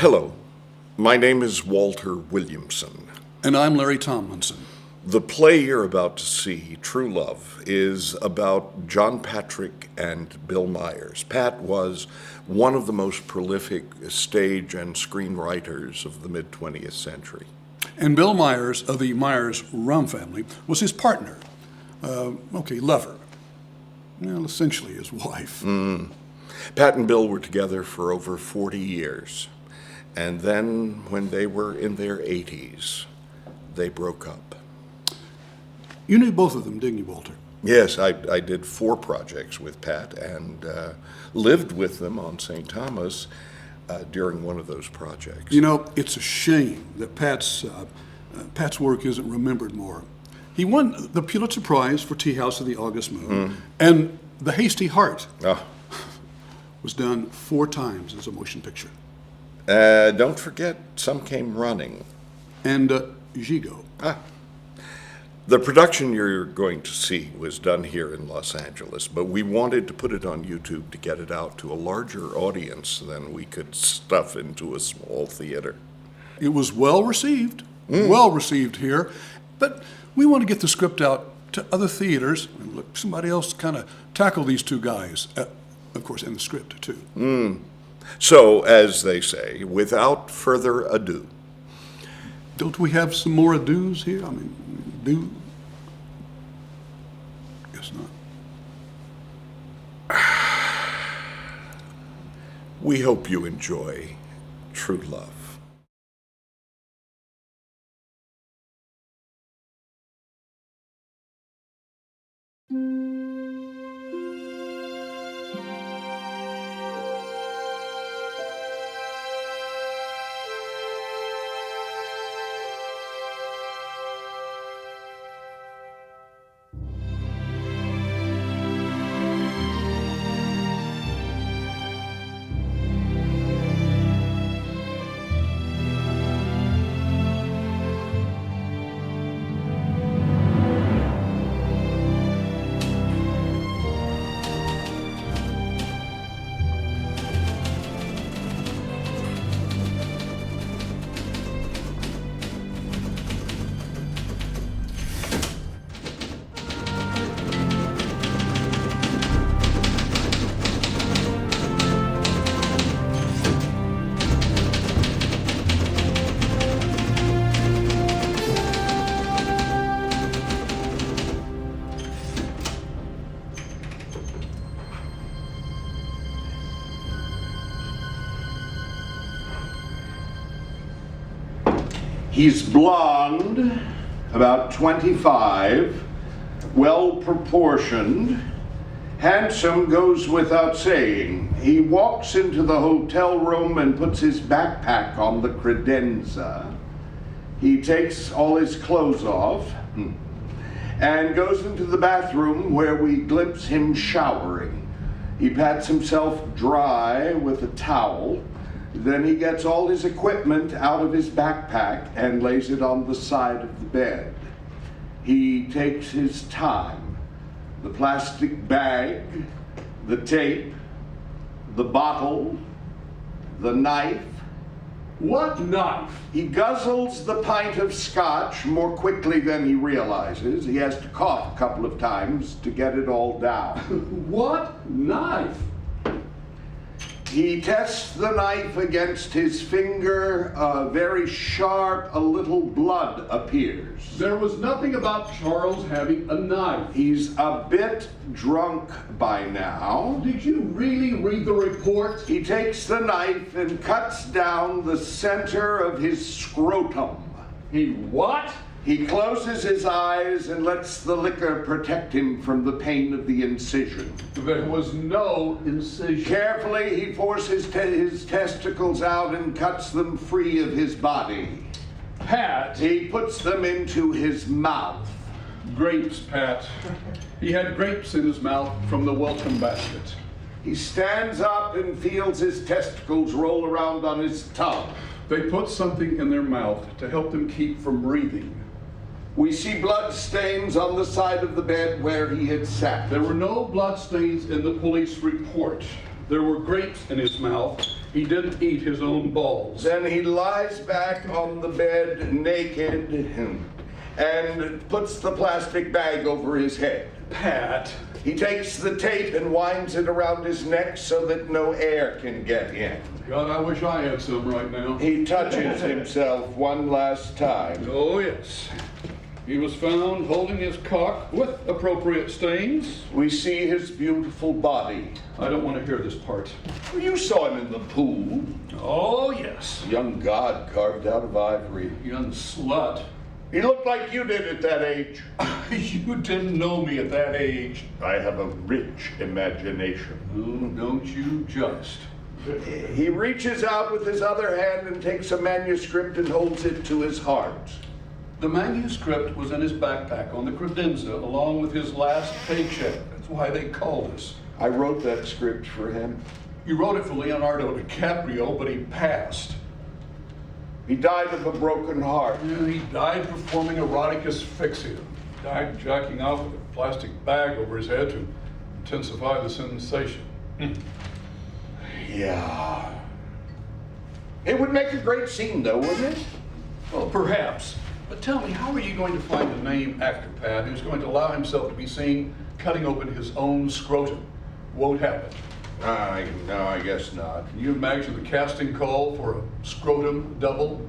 Hello, my name is Walter Williamson. And I'm Larry Thomlinson. The play you're about to see, True Love, is about John Patrick and Bill Myers. Pat was one of the most prolific stage and screenwriters of the mid-20th century. And Bill Myers of the Myers rum family was his partner. Lover. Well, essentially his wife. Pat and Bill were together for over 40 years. And then, when they were in their 80s, they broke up. You knew both of them, didn't you, Walter? Yes, I did 4 projects with Pat and lived with them on St. Thomas during one of those projects. You know, it's a shame that Pat's work isn't remembered more. He won the Pulitzer Prize for Teahouse of the August Moon, and the Hasty Heart was done 4 times as a motion picture. Don't forget, some came running. And Gigot. The production you're going to see was done here in Los Angeles, but we wanted to put it on YouTube to get it out to a larger audience than we could stuff into a small theater. It was well received here, but we want to get the script out to other theaters and let somebody else kind of tackle these 2 guys, of course, and the script too. So, as they say, without further ado. Don't we have some more ados here? I mean, Guess not. We hope you enjoy True Love. He's blonde, about 25, well-proportioned, handsome goes without saying. He walks into the hotel room and puts his backpack on the credenza. He takes all his clothes off and goes into the bathroom where we glimpse him showering. He pats himself dry with a towel. Then he gets all his equipment out of his backpack and lays it on the side of the bed. He takes his time. The plastic bag, the tape, the bottle, the knife. What knife? He guzzles the pint of scotch more quickly than he realizes. He has to cough a couple of times to get it all down. What knife? He tests the knife against his finger, very sharp, a little blood appears. There was nothing about Charles having a knife. He's a bit drunk by now. Did you really read the report? He takes the knife and cuts down the center of his scrotum. He what? He closes his eyes and lets the liquor protect him from the pain of the incision. There was no incision. Carefully, he forces his testicles out and cuts them free of his body. Pat. He puts them into his mouth. Grapes, Pat. He had grapes in his mouth from the welcome basket. He stands up and feels his testicles roll around on his tongue. They put something in their mouth to help them keep from breathing. We see blood stains on the side of the bed where he had sat. There were no blood stains in the police report. There were grapes in his mouth, He didn't eat his own balls. Then he lies back on the bed naked and puts the plastic bag over his head. Pat. He takes the tape and winds it around his neck so that no air can get in. God, I wish I had some right now. He touches himself one last time. Oh, yes. He was found holding his cock with appropriate stains. We see his beautiful body. I don't want to hear this part. You saw him in the pool. Oh, yes. Young god carved out of ivory. Young slut. He looked like you did at that age. You didn't know me at that age. I have a rich imagination. Oh, don't you just. He reaches out with his other hand and takes a manuscript and holds it to his heart. The manuscript was in his backpack on the credenza along with his last paycheck. That's why they called us. I wrote that script for him. You wrote it for Leonardo DiCaprio, but he passed. He died of a broken heart. Yeah, he died performing erotic asphyxia. Died jacking off with a plastic bag over his head to intensify the sensation. Yeah. It would make a great scene, though, wouldn't it? Well, perhaps. But tell me, how are you going to find a name actor, Pat, who's going to allow himself to be seen cutting open his own scrotum? Won't happen. No, I guess not. Can you imagine the casting call for a scrotum double?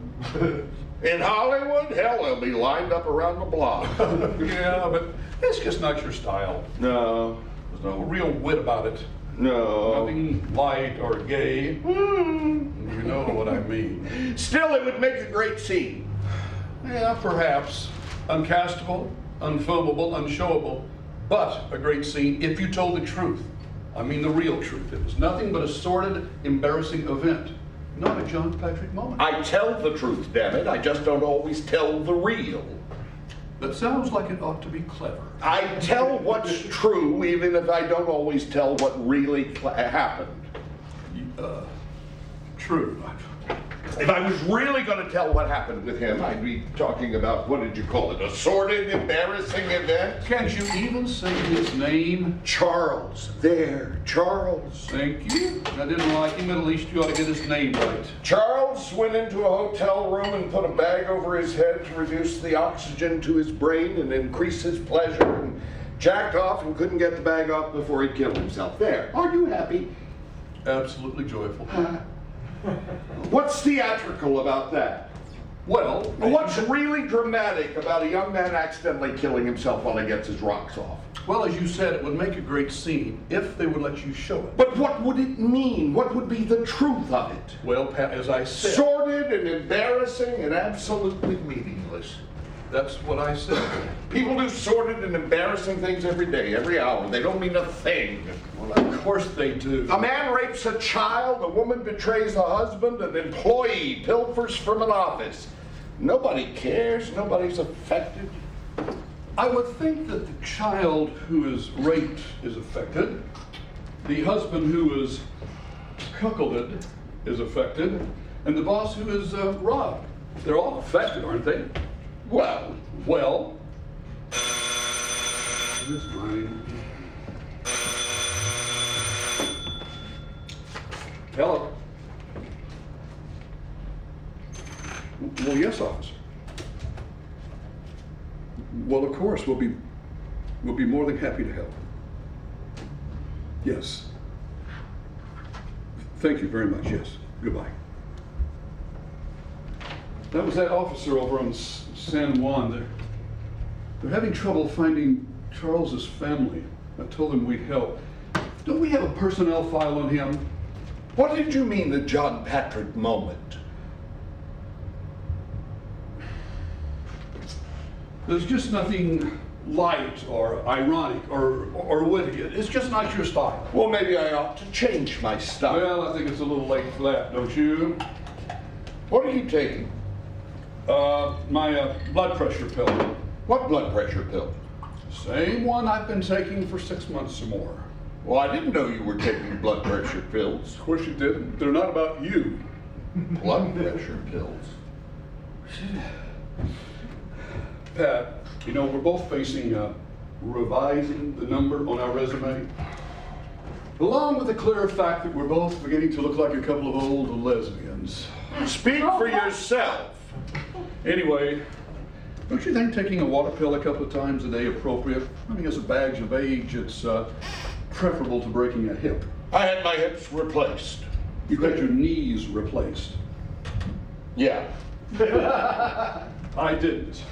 In Hollywood? Hell, they'll be lined up around the block. Yeah, but it's just not your style. No. There's no real wit about it. No. Nothing light or gay. You know what I mean. Still, it would make a great scene. Yeah, perhaps. Uncastable, unfilmable, unshowable, but a great scene if you told the truth. I mean the real truth. It was nothing but a sordid, embarrassing event. Not a John Patrick moment. I tell the truth, damn it. I just don't always tell the real. That sounds like it ought to be clever. I tell what's true, even if I don't always tell what really happened. True. If I was really going to tell what happened with him, I'd be talking about, what did you call it, a sordid, embarrassing event? Can't you even say his name? Charles. There, Charles. Thank you. I didn't like him, at least you ought to get his name right. Charles went into a hotel room and put a bag over his head to reduce the oxygen to his brain and increase his pleasure, and jacked off and couldn't get the bag off before he killed himself. There. Are you happy? Absolutely joyful. What's theatrical about that? Well, What's really dramatic about a young man accidentally killing himself while he gets his rocks off? well, as you said, it would make a great scene if they would let you show it. But what would it mean? What would be the truth of it? Well, Pat, as I said, Sordid and embarrassing and absolutely meaningless. that's what I said. People do sordid and embarrassing things every day, every hour. They don't mean a thing. Well, of course they do. A man rapes a child, a woman betrays a husband, an employee pilfers from an office. Nobody cares, nobody's affected. I would think that the child who is raped is affected. The husband who is cuckolded is affected. And the boss who is robbed. They're all affected, aren't they? Well, Here's mine. Hello. Well, yes, officer. Well, of course, we'll be more than happy to help. Yes. Thank you very much. Yes. Goodbye. That was that officer over on San Juan. They're having trouble finding Charles's family. I told them we'd help. Don't we have a personnel file on him? what did you mean the John Patrick moment? There's just nothing light or ironic or witty. It's just not your style. Well, maybe I ought to change my style. Well, I think it's a little late for that, don't you? What are you taking? My blood pressure pill. What blood pressure pill? Same one I've been taking for 6 months or more. Well, I didn't know you were taking blood pressure pills. Of course you didn't. They're not about you. Blood pressure pills? Pat, you know, we're both facing revising the number on our resume. Along with the clear fact that we're both beginning to look like a couple of old lesbians. Speak for yourself. Anyway, don't you think taking a water pill a couple of times a day appropriate? I mean, as a badge of age, it's preferable to breaking a hip. I had my hips replaced. You got your knees replaced. Yeah. I didn't.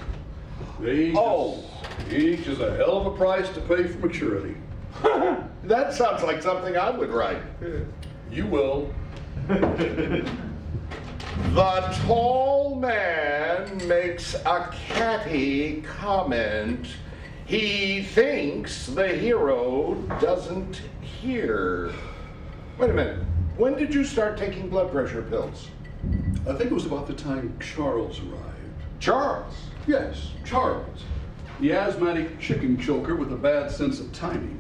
Age is a hell of a price to pay for maturity. That sounds like something I would write. You will. The tall man makes a catty comment. He thinks the hero doesn't hear. Wait a minute. When did you start taking blood pressure pills? I think it was about the time Charles arrived. Charles? Yes, Charles. The asthmatic chicken choker with a bad sense of timing.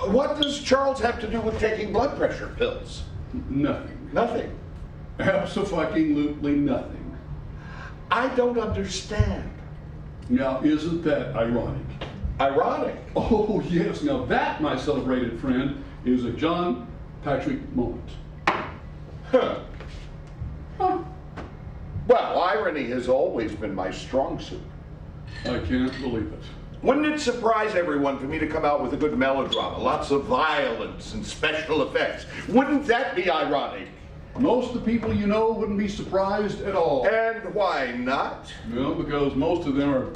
What does Charles have to do with taking blood pressure pills? Nothing. Nothing. Abso-fucking-lutely nothing. I don't understand. Now, isn't that ironic? Ironic. Oh, yes. Now, that, my celebrated friend, is a John Patrick moment. Huh. Huh. Well, irony has always been my strong suit. I can't believe it. Wouldn't it surprise everyone for me to come out with a good melodrama, lots of violence and special effects? Wouldn't that be ironic? Most of the people you know wouldn't be surprised at all. And why not? Well, because most of them are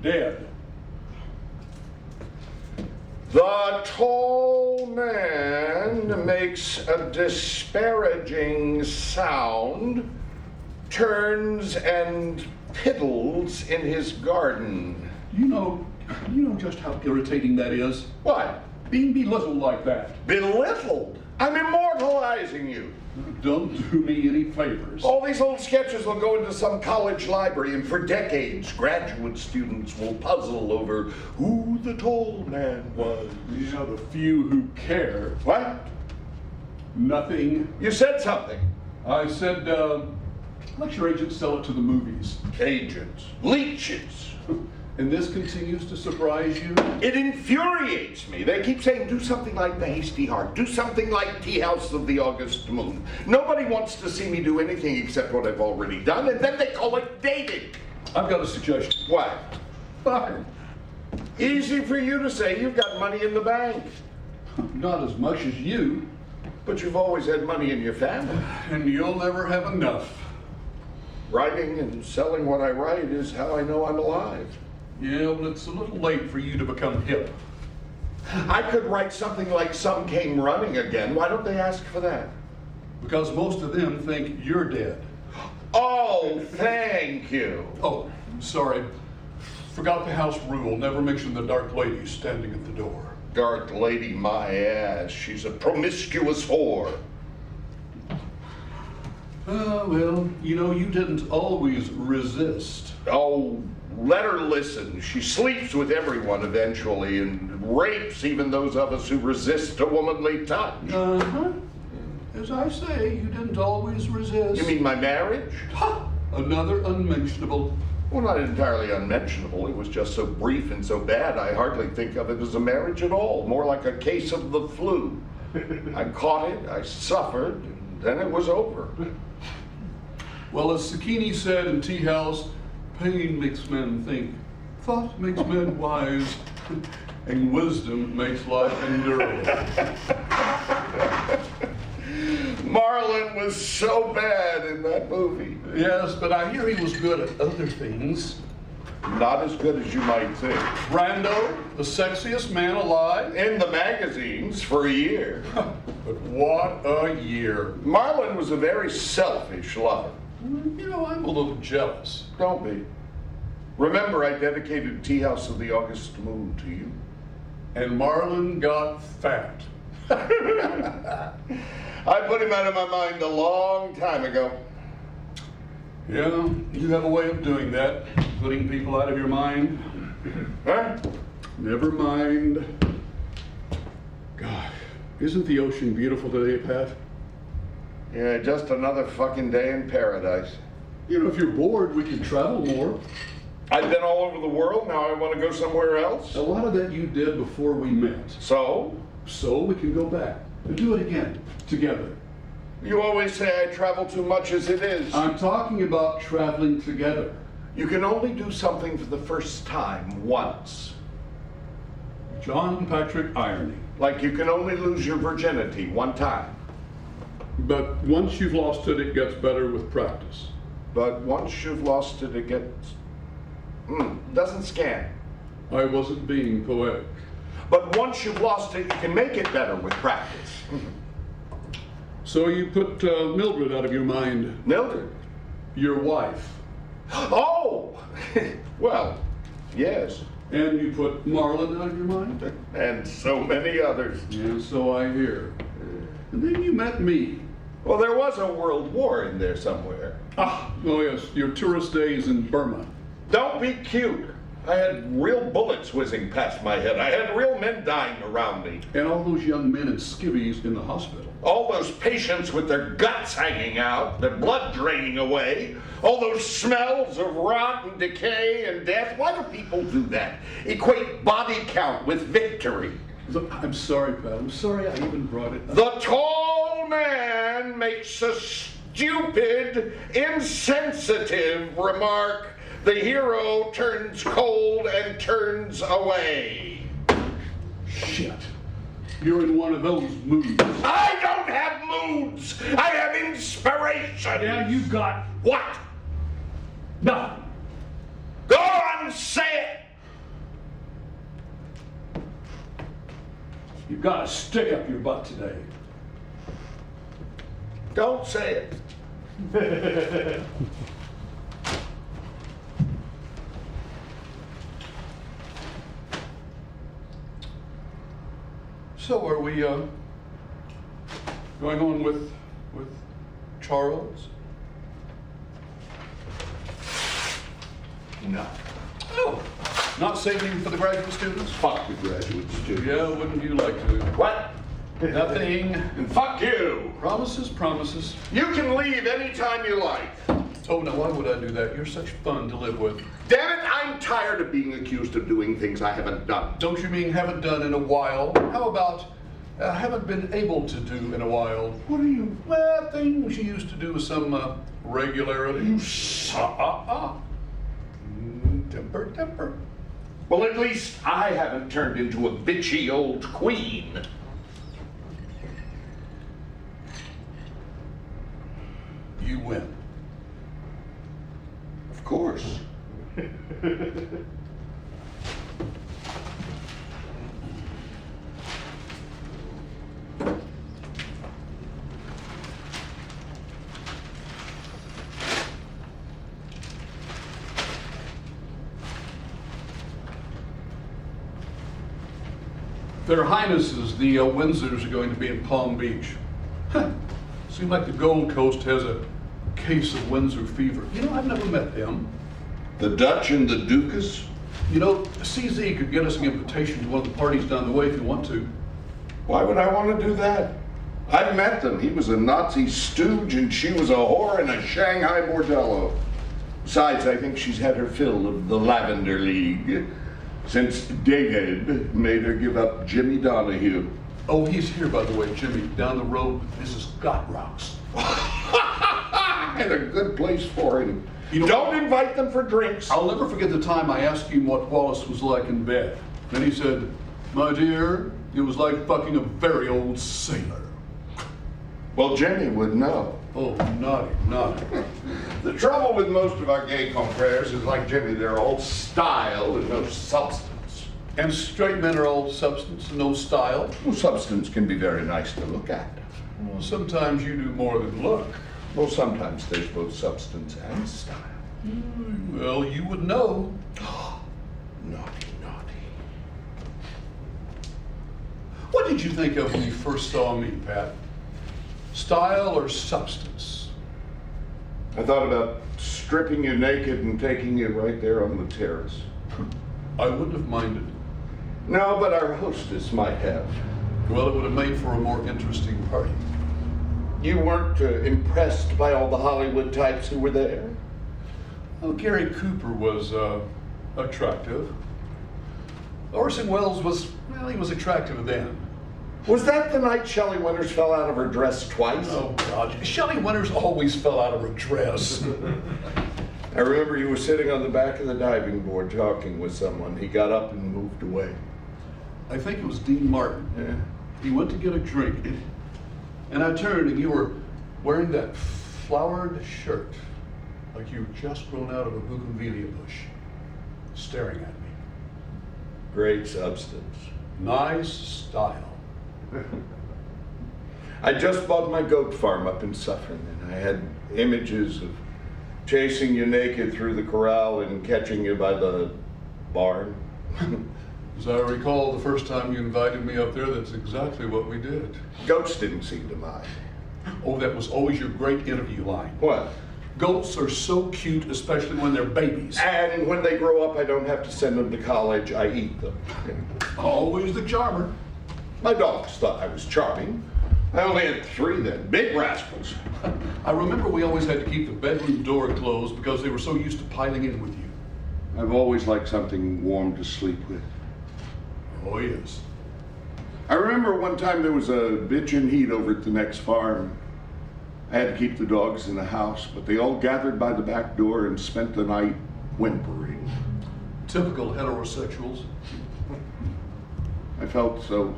dead. The tall man makes a disparaging sound, turns and piddles in his garden. You know just how irritating that is? What? Being belittled like that. Belittled? I'm immortalizing you. Don't do me any favors. All these old sketches will go into some college library, and for decades, graduate students will puzzle over who the tall man was. You know, the few who care. What? Nothing. You said something. I said, lecture agents sell it to the movies. Agents. Leeches. And this continues to surprise you? It infuriates me. They keep saying, do something like The Hasty Heart. Do something like Teahouse of the August Moon. Nobody wants to see me do anything except what I've already done, and then they call it dating. I've got a suggestion. What? Fire. Easy for you to say. You've got money in the bank. Not as much as you. But you've always had money in your family. And you'll never have enough. Writing and selling what I write is how I know I'm alive. Yeah, well, it's a little late for you to become hip. I could write something like Some Came Running Again. Why don't they ask for that? Because most of them think you're dead. Oh, thank you. Oh, sorry. Forgot the house rule. Never mention the dark lady standing at the door. Dark lady, my ass. She's a promiscuous whore. Well, you know, you didn't always resist. Oh, let her listen. She sleeps with everyone eventually and rapes even those of us who resist a womanly touch. Uh-huh. As I say, you didn't always resist. You mean my marriage? Ha! Another unmentionable. Well, not entirely unmentionable. It was just so brief and so bad, I hardly think of it as a marriage at all. More like a case of the flu. I caught it, I suffered, and then it was over. Well, as Sakini said in Teahouse, pain makes men think, thought makes men wise, and wisdom makes life endurable. Marlon was so bad in that movie. Yes, but I hear he was good at other things. Not as good as you might think. Brando, the sexiest man alive. In the magazines for a year. But what a year. Marlon was a very selfish lover. You know, I'm a little jealous. Don't be. Remember, I dedicated Teahouse of the August Moon to you. And Marlon got fat. I put him out of my mind a long time ago. Yeah, you have a way of doing that, putting people out of your mind. Huh? Never mind. God, isn't the ocean beautiful today, Pat? Yeah, just another fucking day in paradise. You know, if you're bored, we could travel more. I've been all over the world, now I want to go somewhere else. A lot of that you did before we met. So? So we can go back and do it again, together. You always say I travel too much as it is. I'm talking about traveling together. You can only do something for the first time once. John Patrick Irony. Like you can only lose your virginity one time. But once you've lost it, it gets better with practice. But once you've lost it, it gets... doesn't scan. I wasn't being poetic. But once you've lost it, you can make it better with practice. So you put Mildred out of your mind. Mildred? Your wife. Oh! Well, yes. And you put Marlon out of your mind? And so many others. Yeah, so I hear. And then you met me. Well, there was a world war in there somewhere. Oh yes, your tourist days in Burma. Don't be cute. I had real bullets whizzing past my head. I had real men dying around me. And all those young men in skivvies in the hospital. All those patients with their guts hanging out, their blood draining away. All those smells of rot and decay and death. Why do people do that? Equate body count with victory. Look, I'm sorry, Pat. I'm sorry I even brought it up. The tall man makes a stupid, insensitive remark. The hero turns cold and turns away. Shit. You're in one of those moods. I don't have moods. I have inspiration. Yeah, you got What? nothing. Go on, say it. You've got a stick up your butt today. Don't say it. So are we going on with Charles? No. Oh, not saving for the graduate students? Fuck the graduate student. Yeah, wouldn't you like to? What? Nothing. And fuck you. Promises, promises. You can leave anytime you like. Oh, no, why would I do that? You're such fun to live with. Damn it, I'm tired of being accused of doing things I haven't done. Don't you mean haven't done in a while? How about haven't been able to do in a while? What are you? Well, things you used to do with some regularity. You Temper. Well, at least I haven't turned into a bitchy old queen. You win. Of course. Their Highnesses, the Windsors, are going to be in Palm Beach. Seems like the Gold Coast has a case of Windsor fever. You know, I've never met them. The Dutch and the Dukas? You know, CZ could get us an invitation to one of the parties down the way if you want to. Why would I want to do that? I've met them. He was a Nazi stooge and she was a whore in a Shanghai bordello. Besides, I think she's had her fill of the Lavender League since David made her give up Jimmy Donahue. Oh, he's here, by the way, Jimmy, down the road with Mrs. Gotrocks. And a good place for him. You know, don't invite them for drinks. I'll never forget the time I asked him what Wallace was like in bed. Then he said, "My dear, it was like fucking a very old sailor." Well, Jimmy would know. Oh, naughty. The trouble with most of our gay confreres is like Jimmy, they're all style and no substance. And straight men are all substance, no style. Well, substance can be very nice to look at. Well, sometimes you do more than look. Well, sometimes there's both substance and style. Well, you would know. Naughty. What did you think of when you first saw me, Pat? Style or substance? I thought about stripping you naked and taking you right there on the terrace. I wouldn't have minded. No, but our hostess might have. Well, it would have made for a more interesting party. You weren't impressed by all the Hollywood types who were there? Well, Gary Cooper was attractive. Orson Welles was, well, he was attractive then. Was that the night Shelley Winters fell out of her dress twice? Oh, God. Shelley Winters always fell out of her dress. I remember you were sitting on the back of the diving board talking with someone. He got up and moved away. I think it was Dean Martin. Yeah. He went to get a drink, and I turned, and you were wearing that flowered shirt, like you were just grown out of a bougainvillea bush, staring at me. Great substance. Nice style. I just bought my goat farm up in Suffern, and I had images of chasing you naked through the corral and catching you by the barn. As I recall, the first time you invited me up there, that's exactly what we did. Goats didn't seem to mind. Oh, that was always your great interview line. What? Goats are so cute, especially when they're babies. And when they grow up, I don't have to send them to college. I eat them. Always the charmer. My dogs thought I was charming. I only had 3 then, big rascals. I remember we always had to keep the bedroom door closed because they were so used to piling in with you. I've always liked something warm to sleep with. Oh, yes. I remember one time there was a bitchin' heat over at the next farm. I had to keep the dogs in the house, but they all gathered by the back door and spent the night whimpering. Typical heterosexuals. I felt so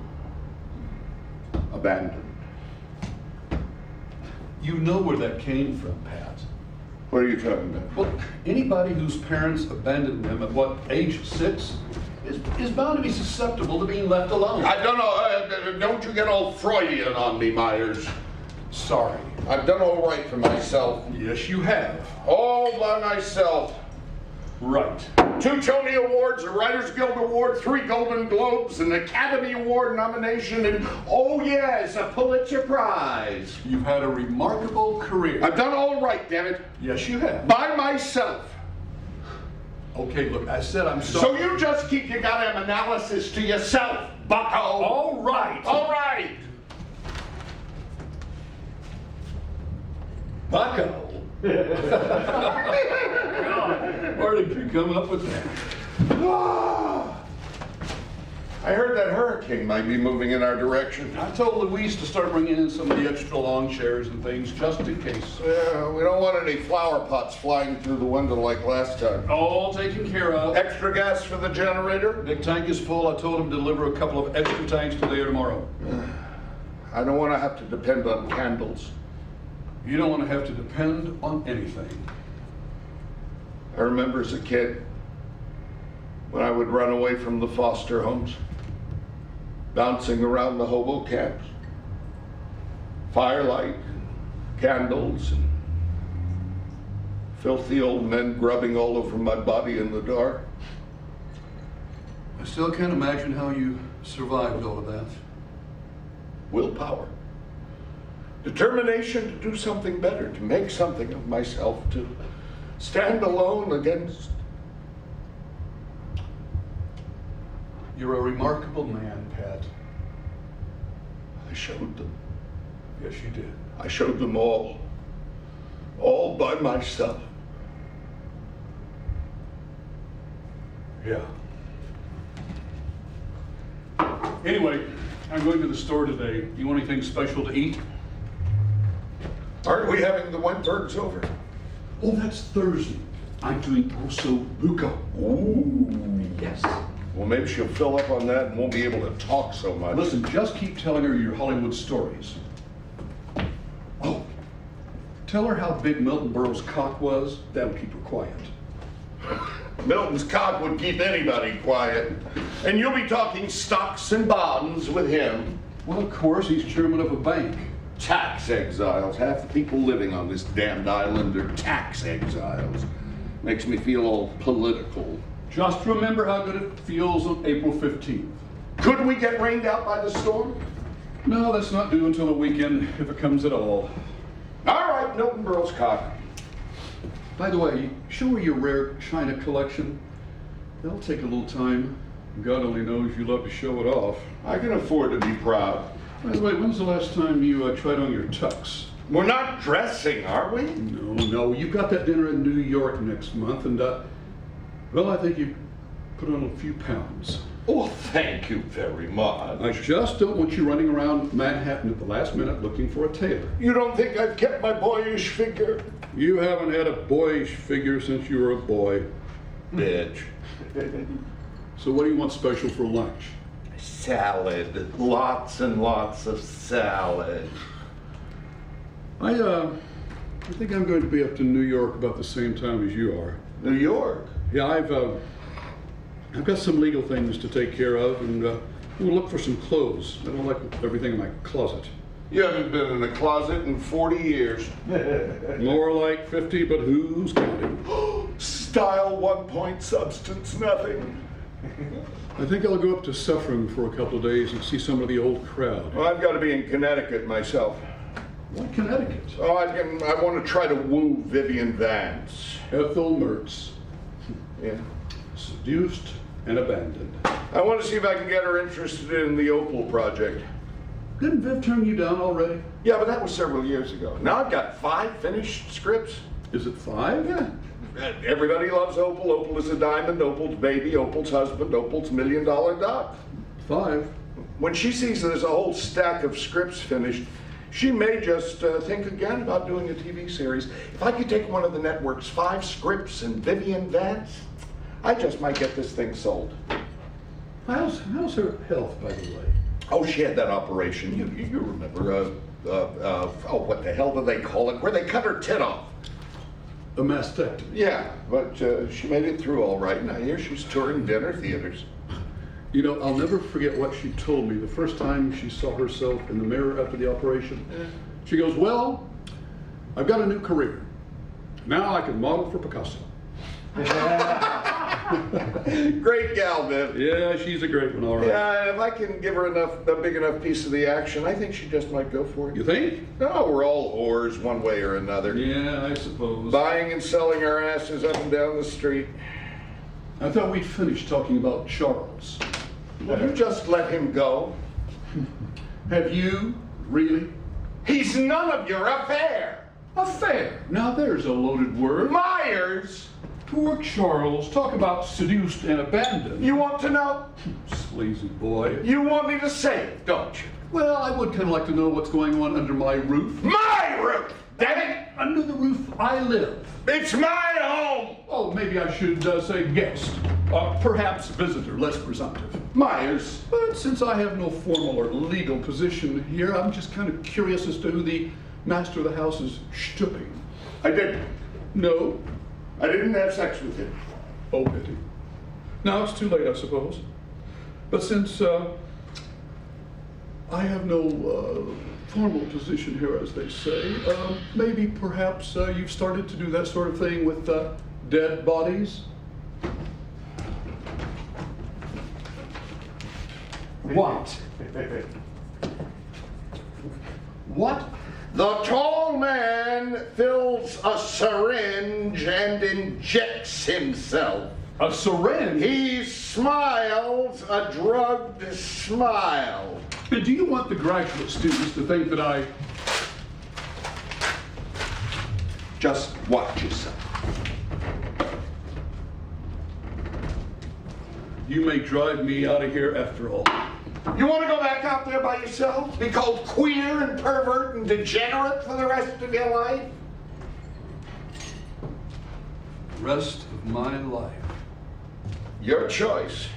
abandoned. You know where that came from, Pat. What are you talking about? Well, anybody whose parents abandoned them at what, age 6, is bound to be susceptible to being left alone. I don't know. Don't you get all Freudian on me, Myers. Sorry. I've done all right for myself. Yes, you have. All by myself. Right. 2 Tony Awards, a Writers Guild Award, 3 Golden Globes, an Academy Award nomination, and oh yes, a Pulitzer Prize. You've had a remarkable career. I've done all right, damn it. Yes, you have. By myself. Okay, look, I said I'm So sorry. you just keep your goddamn analysis to yourself, bucko. All right. All right. Bucko. Where did you come up with that? I heard that hurricane might be moving in our direction. I told Louise to start bringing in some of the extra lawn chairs and things just in case. Yeah, we don't want any flower pots flying through the window like last time. All taken care of. Extra gas for the generator? The tank is full. I told him to deliver a couple of extra tanks today or tomorrow. I don't want to have to depend on candles. You don't want to have to depend on anything. I remember as a kid when I would run away from the foster homes, bouncing around the hobo camps, firelight, candles, and filthy old men grubbing all over my body in the dark. I still can't imagine how you survived all of that. Willpower. Determination to do something better, to make something of myself, to stand alone against. You're a remarkable man, Pat. I showed them. Yes, you did. I showed them all by myself. Yeah. Anyway, I'm going to the store today. You want anything special to eat? Aren't we having the Wentbergs over? Oh, that's Thursday. I'm doing osso buco. Ooh. Yes. Well, maybe she'll fill up on that and won't be able to talk so much. Listen, just keep telling her your Hollywood stories. Oh, tell her how big Milton Berle's cock was. That'll keep her quiet. Milton's cock would keep anybody quiet. And you'll be talking stocks and bonds with him. Well, of course, he's chairman of a bank. Tax exiles. Half the people living on this damned island are tax exiles. Makes me feel all political. Just remember how good it feels on April 15th. Could we get rained out by the storm? No, that's not due until the weekend, if it comes at all. All right, Milton Berle's cock. By the way, show her your rare china collection. That'll take a little time. God only knows you love to show it off. I can afford to be proud. By the way, when's the last time you tried on your tux? We're not dressing, are we? No, you've got that dinner in New York next month, and, well, I think you put on a few pounds. Oh, thank you very much. I just don't want you running around Manhattan at the last minute looking for a tailor. You don't think I've kept my boyish figure? You haven't had a boyish figure since you were a boy. Bitch. So what do you want special for lunch? Salad. Lots and lots of salad. I think I'm going to be up to New York about the same time as you are. New York? Yeah, I've got some legal things to take care of, and we'll look for some clothes. I don't like everything in my closet. You haven't been in the closet in 40 years. More like 50, but who's counting? Style 1 point, substance nothing. I think I'll go up to Suffern for a couple of days and see some of the old crowd. Well, I've got to be in Connecticut myself. What, Connecticut? Oh, I want to try to woo Vivian Vance. Ethel Mertz. Yeah. Seduced and abandoned. I want to see if I can get her interested in the Opal project. Didn't Viv turn you down already? Yeah, but that was several years ago. Now I've got 5 finished scripts. Is it 5? Yeah. Everybody loves Opal. Opal is a diamond. Opal's baby. Opal's husband. Opal's $1 million doc. 5. When she sees there's a whole stack of scripts finished, she may just think again about doing a TV series. If I could take one of the network's 5 scripts and Vivian Vance, I just might get this thing sold. How's her health, by the way? Oh, she had that operation. You remember? What the hell do they call it? Where they cut her tit off. A mastectomy. Yeah, but she made it through all right. Now here she's touring dinner theaters. You know, I'll never forget what she told me the first time she saw herself in the mirror after the operation. She goes, well, I've got a new career. Now I can model for Picasso. Great gal, Viv. Yeah, she's a great one, all right. Yeah, if I can give her a big enough piece of the action, I think she just might go for it. You think? No, we're all whores one way or another. Yeah, I suppose. Buying and selling our asses up and down the street. I thought we'd finished talking about Charles. Will you just let him go? Have you? Really? He's none of your affair. Affair. Now there's a loaded word. Myers! Poor Charles. Talk about seduced and abandoned. You want to know? Sleazy boy. You want me to say it, don't you? Well, I would kind of like to know what's going on under my roof. My roof! Damn it! Under the roof I live. It's my home! Oh, maybe I should say guest. Perhaps visitor, less presumptive. Myers. But since I have no formal or legal position here, I'm just kind of curious as to who the master of the house is stooping. I didn't. No. I didn't have sex with him. Oh, pity. Now it's too late, I suppose. But since I have no formal position here, as they say, maybe perhaps you've started to do that sort of thing with dead bodies? What? What? The tall man fills a syringe and injects himself. A syringe? He smiles a drugged smile. Do you want the graduate students to think that I... Just watch yourself. You may drive me out of here after all. You want to go back out there by yourself? Be called queer and pervert and degenerate for the rest of your life? The rest of my life. Your choice.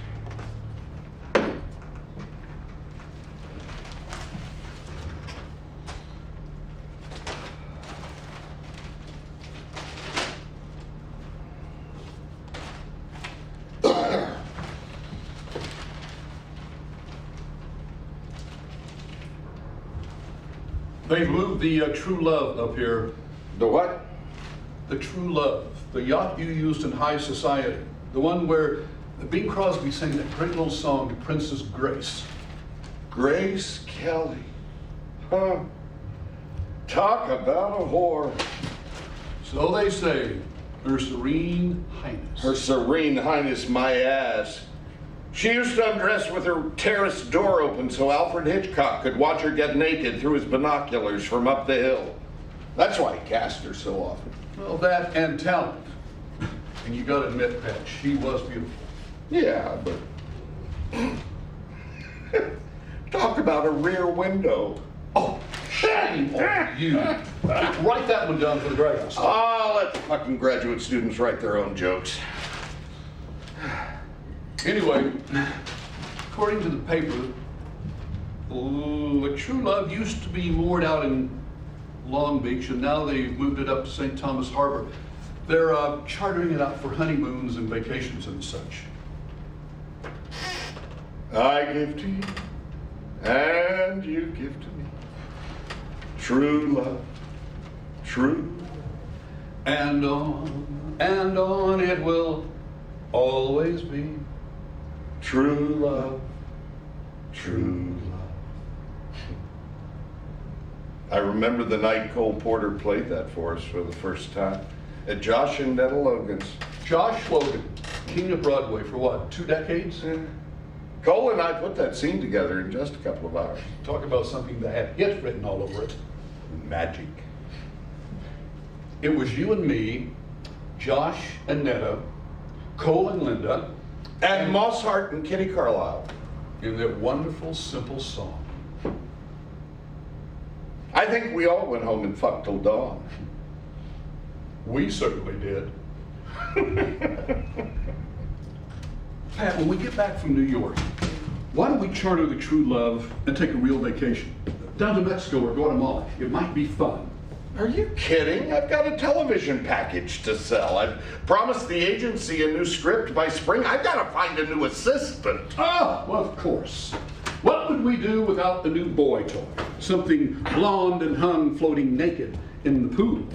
They've moved the TrueLove up here. The what? The TrueLove, the yacht you used in high society. The one where Bing Crosby sang that great little song to Princess Grace. Grace Kelly. Huh. Talk about a whore. So they say, Her Serene Highness. Her Serene Highness, my ass. She used to undress with her terrace door open so Alfred Hitchcock could watch her get naked through his binoculars from up the hill. That's why he cast her so often. Well, that and talent. And you gotta admit, Pat, she was beautiful. Yeah, but Talk about a rear window. Oh, shame on you. Write that one down for the graduates. Oh, let fucking graduate students write their own jokes. Anyway, according to the paper, True Love used to be moored out in Long Beach, and now they've moved it up to St. Thomas Harbor. They're chartering it out for honeymoons and vacations and such. I give to you, and you give to me. True love, true. And on it will always be. True love, true love. I remember the night Cole Porter played that for us for the first time at Josh and Netta Logan's. Josh Logan, king of Broadway for what, 2 decades? Cole and I put that scene together in just a couple of hours. Talk about something that had hit written all over it. Magic. It was you and me, Josh and Netta, Cole and Linda, And Moss Hart and Kitty Carlisle. in their wonderful, simple song. I think we all went home and fucked till dawn. We certainly did. Pat, when we get back from New York, why don't we charter the True Love and take a real vacation? Down to Mexico or Guatemala. It might be fun. Are you kidding? I've got a television package to sell. I've promised the agency a new script by spring. I've got to find a new assistant. Oh, well, of course. What would we do without the new boy toy? Something blonde and hung floating naked in the pool.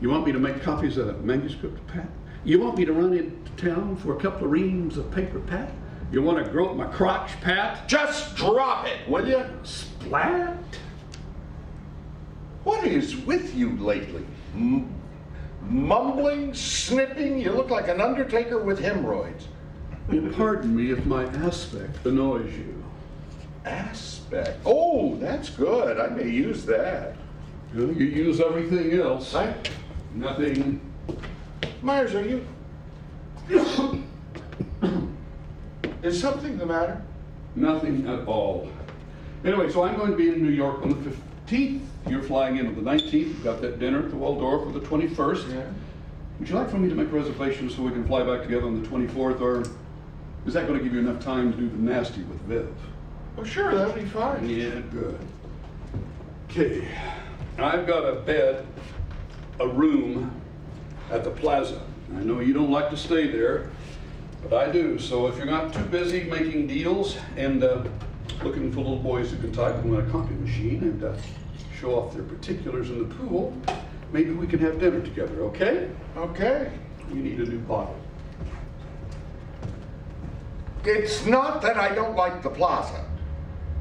You want me to make copies of that manuscript, Pat? You want me to run into town for a couple of reams of paper, Pat? You want to grope my crotch, Pat? Just drop it, will you? Splat? What is with you lately? Mumbling, snipping, you look like an undertaker with hemorrhoids. Pardon me if my aspect annoys you. Aspect? Oh, that's good. I may use that. You use everything else. Nothing. Myers, are you? Is something the matter? Nothing at all. Anyway, so I'm going to be in New York on the 15th. You're flying in on the 19th. You've got that dinner at the Waldorf for the 21st. Yeah. Would you like for me to make reservations so we can fly back together on the 24th, or is that going to give you enough time to do the nasty with Viv? Oh, sure, that'll be fine. Yeah, good. Okay, I've got a bed, a room at the Plaza. I know you don't like to stay there, but I do. So if you're not too busy making deals and looking for little boys who can type on a copy machine and show off their particulars in the pool, maybe we can have dinner together, okay? Okay. You need a new bottle. It's not that I don't like the Plaza.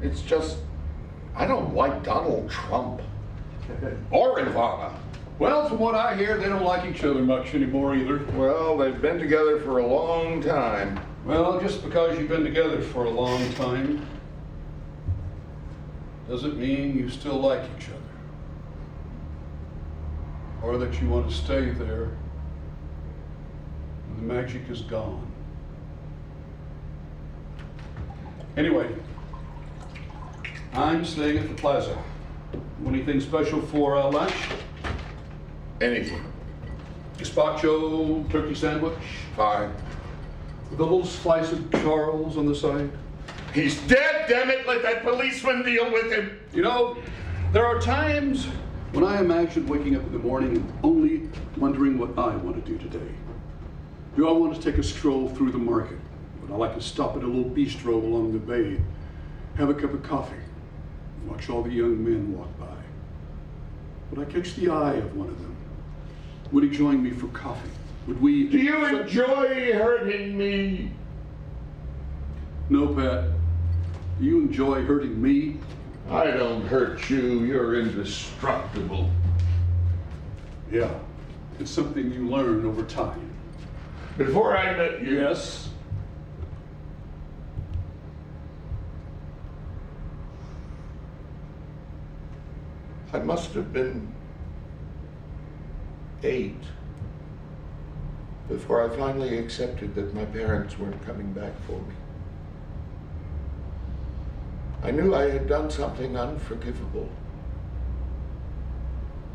It's just, I don't like Donald Trump. Or Ivana. Well, from what I hear, they don't like each other much anymore either. Well, they've been together for a long time. Well, just because you've been together for a long time doesn't mean you still like each other. Or that you want to stay there when the magic is gone. Anyway, I'm staying at the Plaza. Anything special for lunch? Anything. Gazpacho, turkey sandwich, Fine. with a little slice of Charles on the side. He's dead, damn it! Let that policeman deal with him. You know, there are times when I imagine waking up in the morning and only wondering what I want to do today. Do I want to take a stroll through the market? Would I like to stop at a little bistro along the bay, have a cup of coffee, watch all the young men walk by? Would I catch the eye of one of them? Would he join me for coffee? Would we... Do you enjoy hurting me? No, Pat. Do you enjoy hurting me? I don't hurt you. You're indestructible. Yeah. It's something you learn over time. Before I met you... Yes. I must have been 8 before I finally accepted that my parents weren't coming back for me. I knew I had done something unforgivable.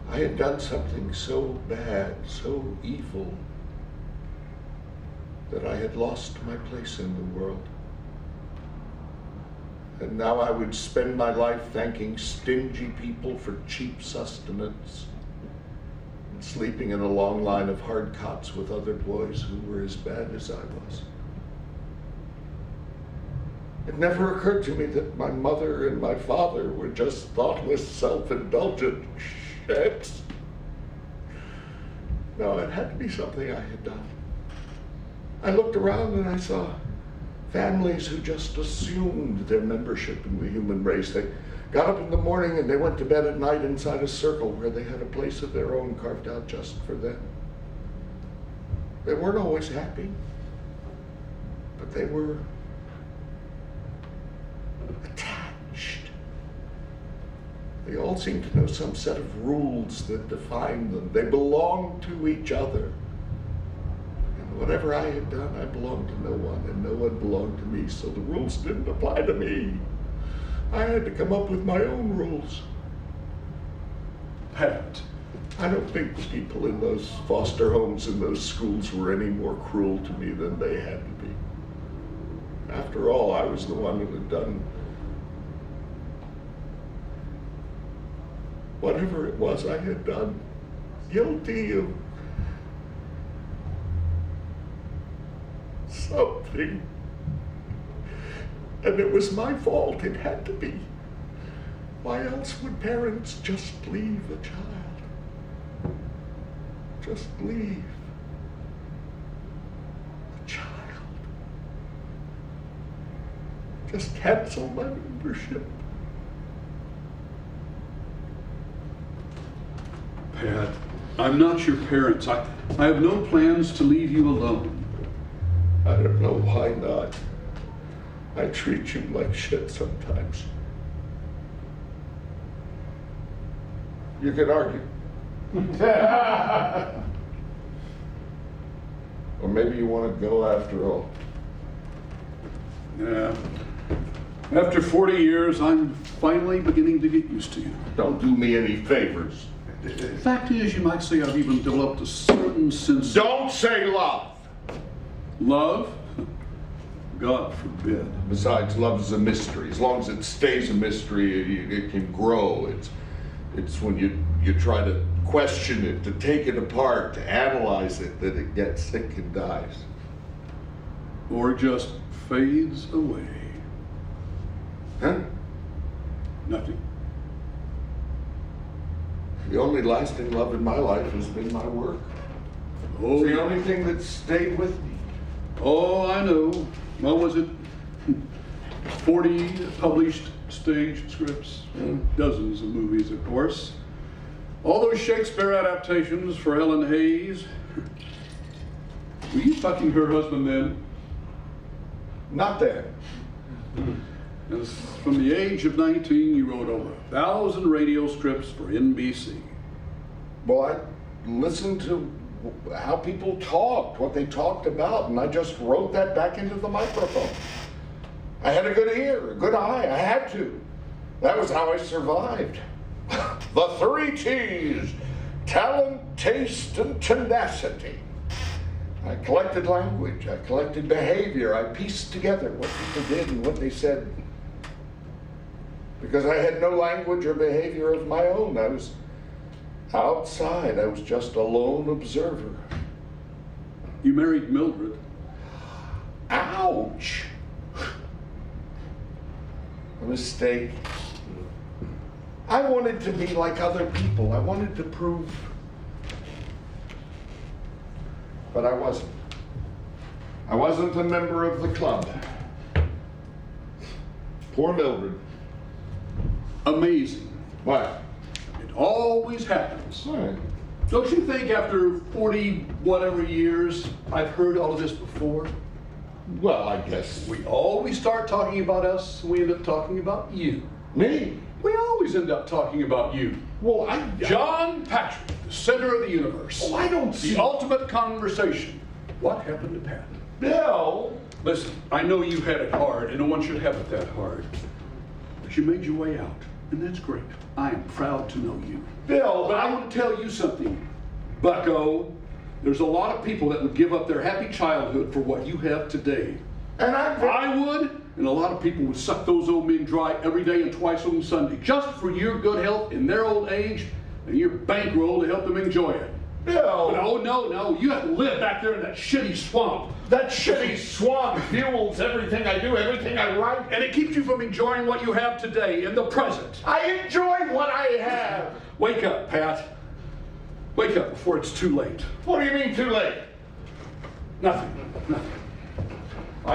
I had done something so bad, so evil, that I had lost my place in the world. And now I would spend my life thanking stingy people for cheap sustenance and sleeping in a long line of hard cots with other boys who were as bad as I was. It never occurred to me that my mother and my father were just thoughtless, self-indulgent shits. No, it had to be something I had done. I looked around and I saw families who just assumed their membership in the human race. They got up in the morning and they went to bed at night inside a circle where they had a place of their own carved out just for them. They weren't always happy, but they were attached. They all seemed to know some set of rules that defined them. They belonged to each other. Whatever I had done, I belonged to no one, and no one belonged to me, so the rules didn't apply to me. I had to come up with my own rules. Pat. I don't think the people in those foster homes and those schools were any more cruel to me than they had to be. After all, I was the one who had done whatever it was I had done, guilty of something. And it was my fault. It had to be. Why else would parents just leave a child? Just leave a child. Just cancel my membership. Pat, I'm not your parents. I have no plans to leave you alone. I don't know why not. I treat you like shit sometimes. You can argue. Or maybe you want to go after all. Yeah. After 40 years, I'm finally beginning to get used to you. Don't do me any favors. The fact is, you might say I've even developed a certain sense of Don't say love. love. God forbid. Besides, love is a mystery. As long as it stays a mystery, it can grow. It's when you try to question it, to take it apart, to analyze it, that it gets sick and dies. Or just fades away. Huh? Nothing. The only lasting love in my life has been my work. Oh, It's the only thing that's stayed with me. Oh, I know. What was it? 40 published stage scripts, dozens of movies, of course. All those Shakespeare adaptations for Ellen Hayes. Were you fucking her husband then? Not that. And from the age of 19, you wrote over 1,000 radio scripts for NBC. Well, I listened to how people talked, what they talked about, and I just wrote that back into the microphone. I had a good ear, a good eye. I had to. That was how I survived. The 3 T's: talent, taste, and tenacity. I collected language, I collected behavior, I pieced together what people did and what they said. Because I had no language or behavior of my own. I was outside, I was just a lone observer. You married Mildred. Ouch! A mistake. I wanted to be like other people. I wanted to prove. But I wasn't. I wasn't a member of the club. Poor Mildred. Amazing. What? It always happens. Right. Don't you think after 40 whatever years, I've heard all of this before? Well, I guess. We always start talking about us, we end up talking about you. Me? We always end up talking about you. Well, John Patrick, the center of the universe. Oh, I don't see. The ultimate conversation. What happened to Pat? Bill! Listen, I know you had it hard, and no one should have it that hard. But but you made your way out, and that's great. I am proud to know you. Bill, But I want to tell you something, Bucko. There's a lot of people that would give up their happy childhood for what you have today. And I would, and a lot of people would suck those old men dry every day and twice on Sunday, just for your good health in their old age and your bankroll to help them enjoy it. Bill. But oh no, you have to live back there in that shitty swamp. That shitty swamp fuels everything I do, everything I write. And it keeps you from enjoying what you have today in the present. I enjoy what I have. Wake up, Pat. Wake up before it's too late. What do you mean too late? Nothing.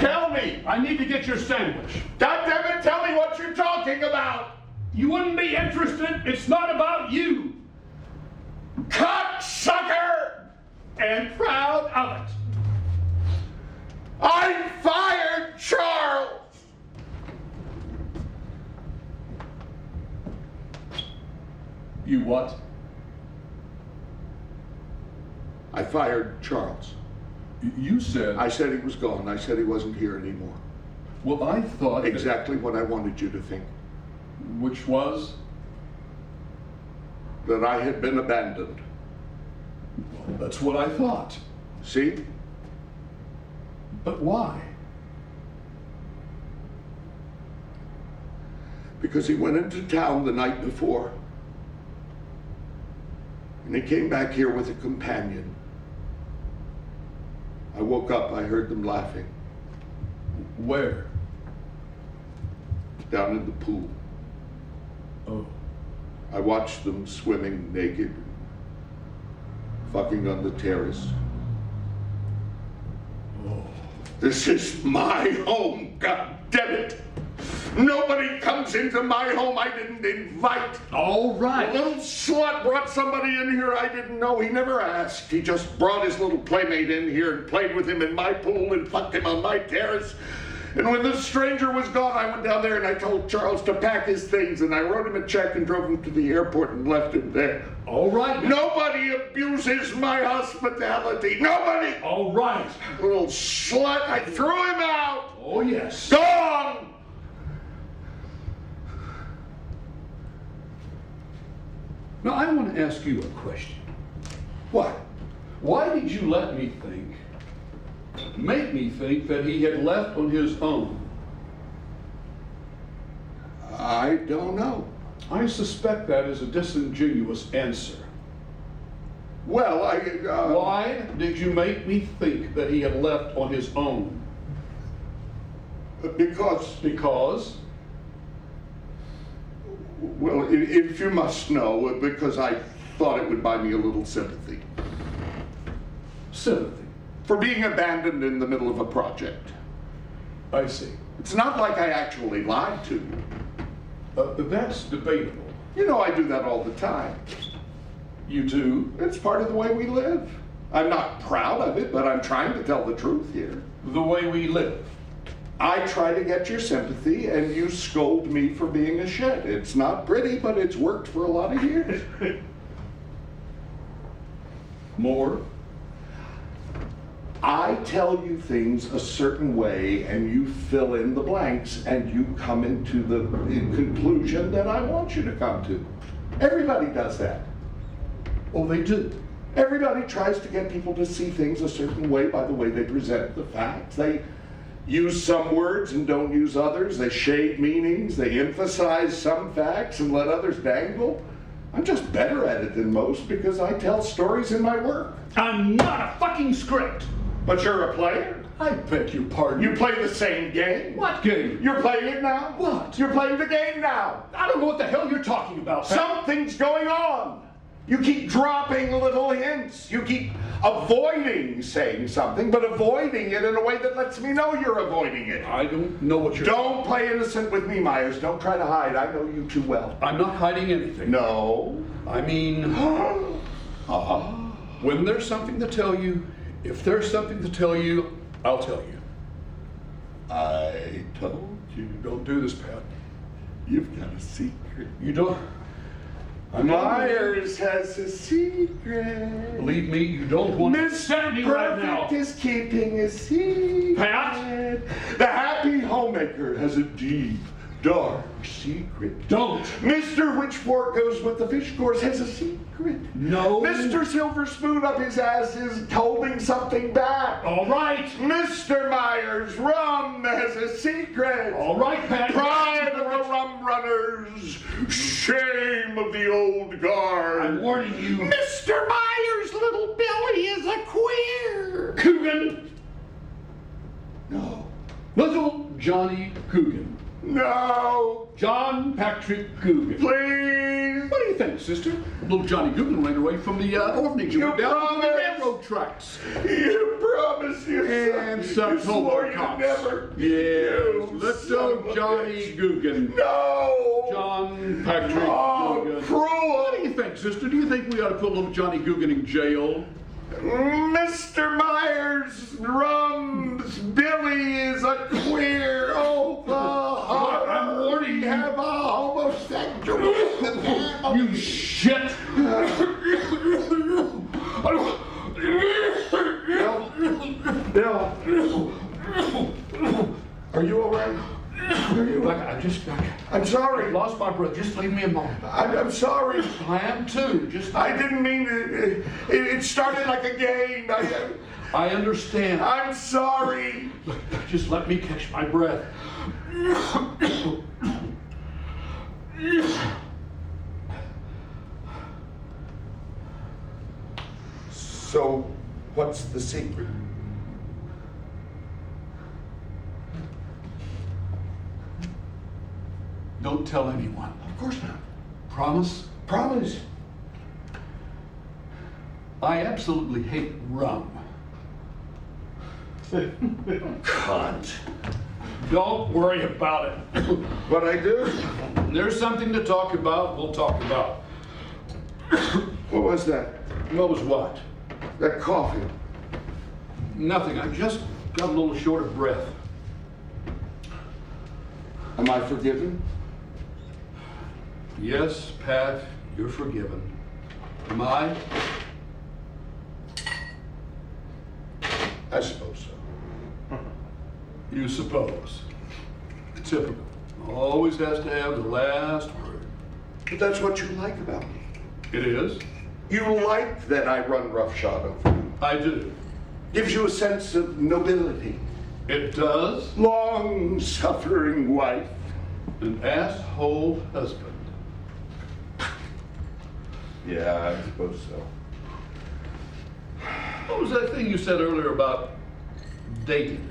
Tell me. I need to get your sandwich. God damn it, tell me what you're talking about. You wouldn't be interested. It's not about you. Cocksucker! And proud of it. I fired Charles! You what? I fired Charles. You said... I said he was gone. I said he wasn't here anymore. Well, I thought... Exactly what I wanted you to think. Which was? That I had been abandoned. Well, that's what I thought. See? But why? Because he went into town the night before. And he came back here with a companion. I woke up, I heard them laughing. Where? Down in the pool. Oh. I watched them swimming naked, fucking on the terrace. Oh. This is my home, god damn it! Nobody comes into my home I didn't invite. All right. A little slut brought somebody in here I didn't know. He never asked. He just brought his little playmate in here and played with him in my pool and fucked him on my terrace. And when the stranger was gone, I went down there and I told Charles to pack his things, and I wrote him a check and drove him to the airport and left him there. All right. Nobody abuses my hospitality. Nobody. All right. Little slut. I threw him out. Oh, yes. Gone. Now, I want to ask you a question. What? Why did you make me think that he had left on his own? I don't know. I suspect that is a disingenuous answer. Well, Why did you make me think that he had left on his own? Because? Well, if you must know, because I thought it would buy me a little sympathy. Sympathy. For being abandoned in the middle of a project. I see. It's not like I actually lied to you. That's debatable. You know I do that all the time. You do? It's part of the way we live. I'm not proud of it, but I'm trying to tell the truth here. The way we live. I try to get your sympathy, and you scold me for being a shit. It's not pretty, but it's worked for a lot of years. More? I tell you things a certain way, and you fill in the blanks, and you come into the conclusion that I want you to come to. Everybody does that. Oh, they do. Everybody tries to get people to see things a certain way by the way they present the facts. They use some words and don't use others. They shade meanings. They emphasize some facts and let others dangle. I'm just better at it than most because I tell stories in my work. I'm not a fucking script. But you're a player. I beg your pardon. You play the same game. What game? You're playing it now. What? You're playing the game now. I don't know what the hell you're talking about, Pat. Something's going on. You keep dropping little hints. You keep avoiding saying something, but avoiding it in a way that lets me know you're avoiding it. I don't know what you're... Don't play innocent with me, Myers. Don't try to hide. I know you too well. I'm not hiding anything. No. I mean... When there's something to tell you, if there's something to tell you, I'll tell you. I told you. Don't do this, Pat. You've got a secret. You don't... Myers has a secret. Believe me, you don't want to... Miss me right now. Perfect is keeping a secret. Pat? The happy homemaker has a deep, dark secret. Don't. Mr. Witchfork goes with the fish course has a secret. No. Mr. Silver Spoon up his ass is holding something back. All right. Mr. Myers rum has a secret. All right, Pat. Pride of the rum runners. Shame of the old guard. I'm warning you. Mr. Myers' little Billy is a queer. Coogan. No. Little Johnny Coogan. No. John Patrick Coogan. Please. What do you think, sister? Little Johnny Coogan ran away from the orphanage and You went down on the promised. railroad tracks. You promised you And some swore you'd cops. never. Yes, You son of little a Johnny bitch. Coogan. No. John Patrick Oh, Coogan. cruel. What do you think, sister? Do you think we ought to put little Johnny Coogan in jail? Mr. Myers Rum's Billy is a queer. Oh, I'm warning you. Have a homosexual. You shit! Bill. Are you all right? I'm sorry. Lost my breath. Just leave me a moment. I'm sorry. I am too. I didn't mean it. It started like a game. I understand. I'm sorry. Just let me catch my breath. So, what's the secret? Don't tell anyone. Of course not. Promise? Promise. I absolutely hate rum. Cunt. Don't worry about it. What I do? There's something to talk about, we'll talk about. What was that? What was what? That coffee. Nothing. I just got a little short of breath. Am I forgiven? Yes, Pat, you're forgiven. Am I? I suppose so. You suppose. Typical. Always has to have the last word. But that's what you like about me. It is? You like that I run roughshod over you. I do. Gives you a sense of nobility. It does? Long-suffering wife. An asshole husband. Yeah, I suppose so. What was that thing you said earlier about dating?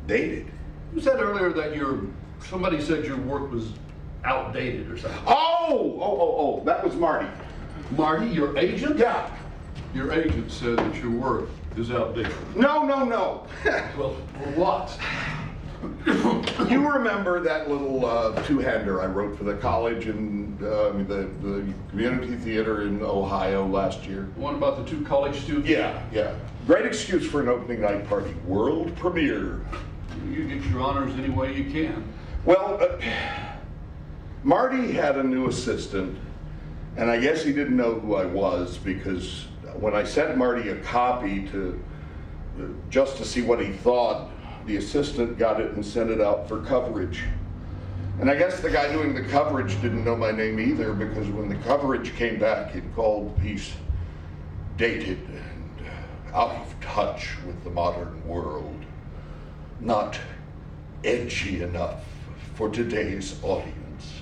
Dated. You said earlier that somebody said your work was outdated or something. Oh, that was Marty. Marty, your agent? Yeah. Your agent said that your work is outdated. No. Well, what? You remember that little two-hander I wrote for the college and the community theater in Ohio last year? The one about the two college students? Yeah. Great excuse for an opening night party. World premiere. You get your honors any way you can. Well, Marty had a new assistant, and I guess he didn't know who I was because when I sent Marty a copy just to see what he thought, the assistant got it and sent it out for coverage. And I guess the guy doing the coverage didn't know my name either because when the coverage came back, it called the piece dated and out of touch with the modern world. Not edgy enough for today's audience.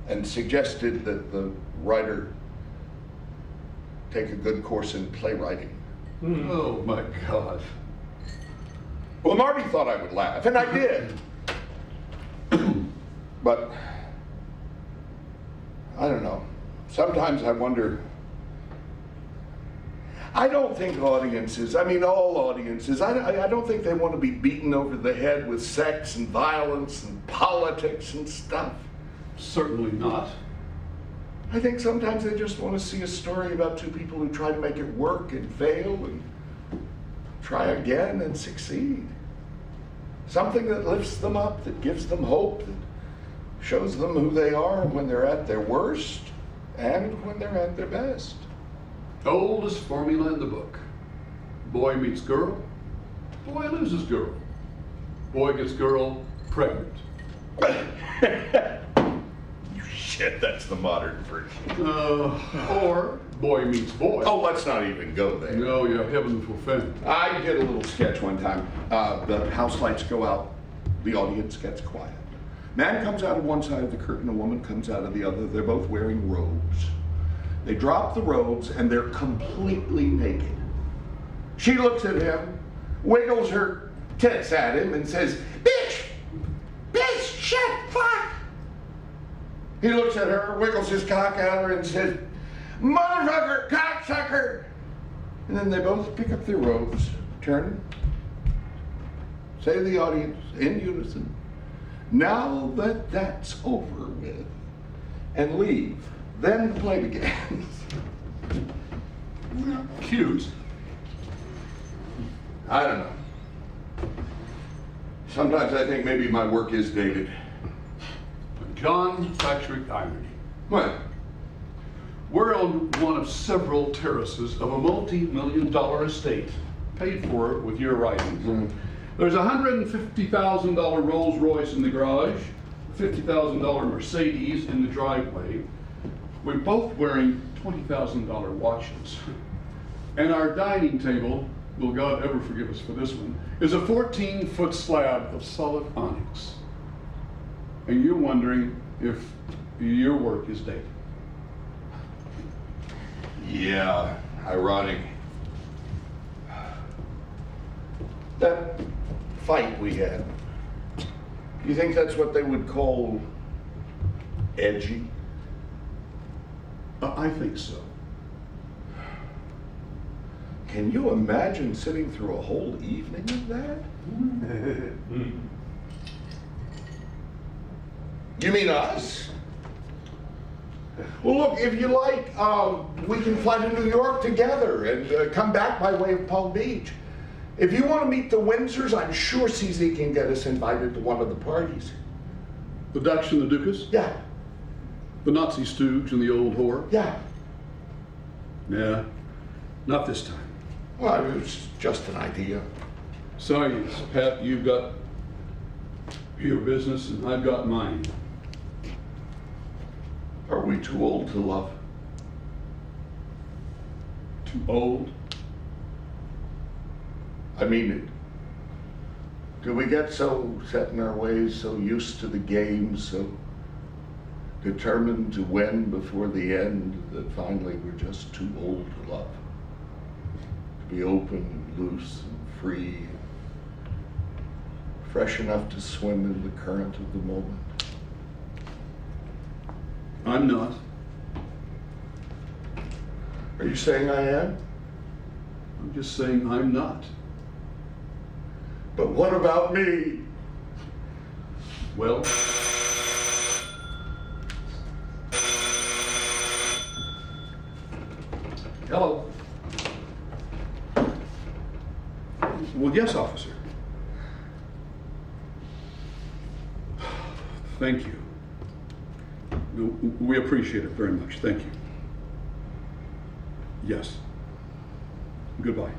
And suggested that the writer take a good course in playwriting. Oh my God. Well, Marty thought I would laugh, and I did. But, I don't know. Sometimes I wonder, I don't think all audiences, I don't think they want to be beaten over the head with sex and violence and politics and stuff. Certainly not. I think sometimes they just want to see a story about two people who try to make it work and fail and try again and succeed. Something that lifts them up, that gives them hope, that shows them who they are when they're at their worst and when they're at their best. Oldest formula in the book. Boy meets girl, boy loses girl. Boy gets girl pregnant. Shit, that's the modern version. Or Boy Meets Boy. Oh, let's not even go there. No, you have heaven forfend. I did a little sketch one time. The house lights go out, the audience gets quiet. Man comes out of one side of the curtain, a woman comes out of the other. They're both wearing robes. They drop the robes and they're completely naked. She looks at him, wiggles her tits at him, and says, "Bitch! Bitch! Shit! Fuck!" He looks at her, wiggles his cock at her, and says, "Motherfucker! Cocksucker!" And then they both pick up their robes, turn, say to the audience in unison, "Now that that's over with," and leave. Then the play begins. Cute. I don't know. Sometimes I think maybe my work is dated. John Patrick irony. What? We're on one of several terraces of a multi-million-dollar estate, paid for with your writings. There's a $150,000 Rolls Royce in the garage, a $50,000 Mercedes in the driveway. We're both wearing $20,000 watches. And our dining table, will God ever forgive us for this one, is a 14-foot slab of solid onyx. And you're wondering if your work is dated. Yeah, ironic. That fight we had, you think that's what they would call edgy? I think so. Can you imagine sitting through a whole evening of that? You mean us? Well, look, if you like, we can fly to New York together and come back by way of Palm Beach. If you want to meet the Windsors, I'm sure CZ can get us invited to one of the parties. The Dutch and the Dukas? Yeah, The Nazi stooge and the old whore? yeah. Yeah, not this time. Well, it was just an idea. Sorry, Pat, you've got your business and I've got mine. Are we too old to love? Too old? I mean it. Do we get so set in our ways, so used to the game, so determined to win before the end, that finally we're just too old to love? To be open and loose and free, fresh enough to swim in the current of the moment. I'm not. Are you saying I am? I'm just saying I'm not. But what about me? Well, hello. Well, yes, officer. Thank you. We appreciate it very much. Thank you. Yes. Goodbye.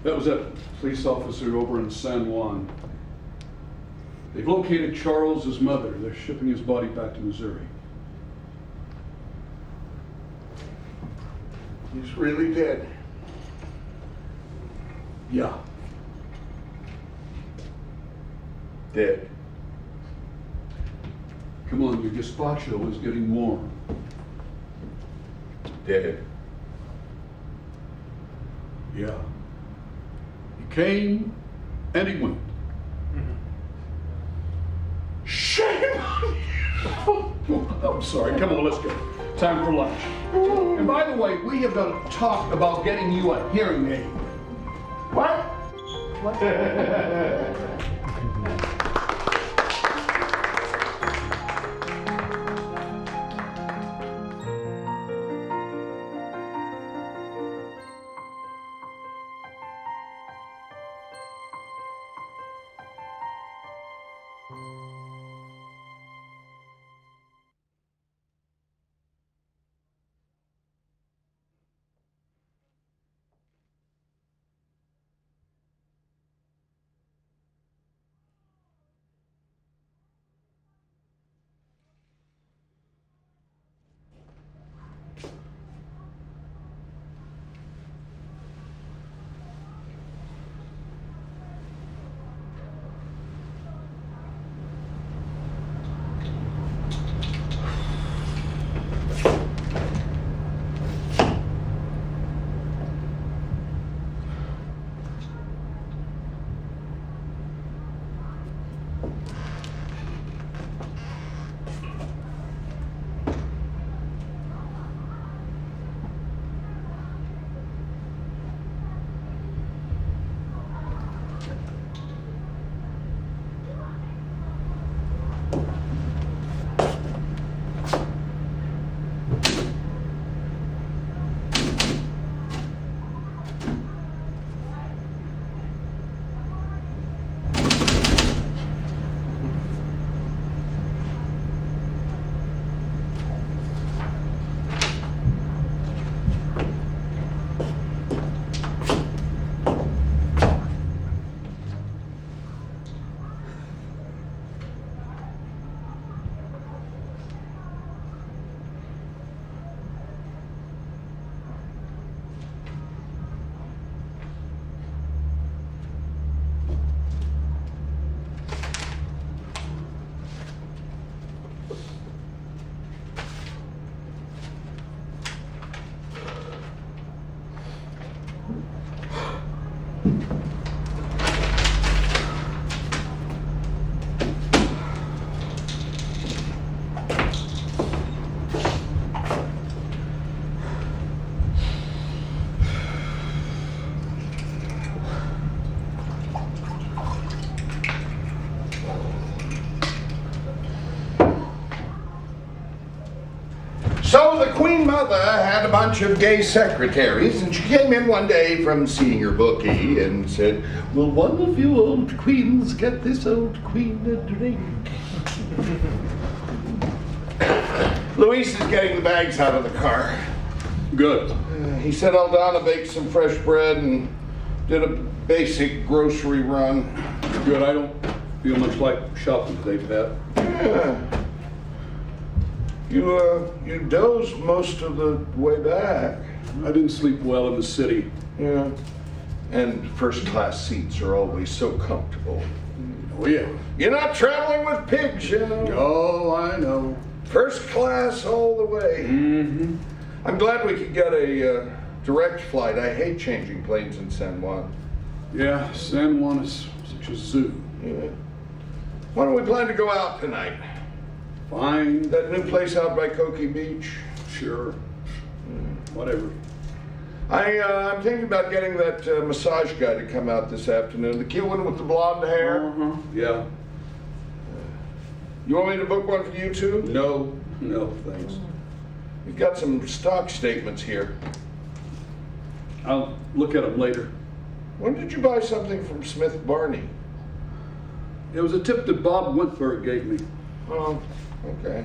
That was that police officer over in San Juan. They've located Charles's mother. They're shipping his body back to Missouri. He's really dead. Yeah. Dead. Come on, your gazpacho is getting warm. Dead. Yeah. He came and he went. Shame on you! I'm sorry. Come on, let's go. Time for lunch. And by the way, we have got to talk about getting you a hearing aid. What? So the Queen Mother had a bunch of gay secretaries, and she came in one day from seeing her bookie and said, "Will one of you old queens get this old queen a drink?" Luis is getting the bags out of the car. Good. He said Aldana baked some fresh bread and did a basic grocery run. Good. I don't feel much like shopping today, Pat. Yeah. You dozed most of the way back. I didn't sleep well in the city. Yeah. And first class seats are always so comfortable. Oh, yeah. You're not traveling with pigs, you know. Oh, I know. First class all the way. Mm-hmm. I'm glad we could get a direct flight. I hate changing planes in San Juan. Yeah, San Juan is such a zoo. Yeah. Why don't we plan to go out tonight? Fine. That new place out by Cokie Beach? Sure. Whatever. I'm thinking about getting that massage guy to come out this afternoon. The cute one with the blonde hair. Uh-huh. Yeah. You want me to book one for you too? No, thanks. We've got some stock statements here. I'll look at them later. When did you buy something from Smith Barney? It was a tip that Bob Wentworth gave me. Oh, okay.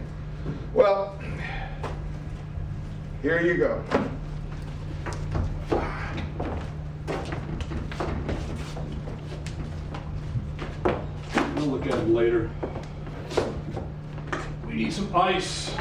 Well, here you go. I'll look at them later. We need some ice.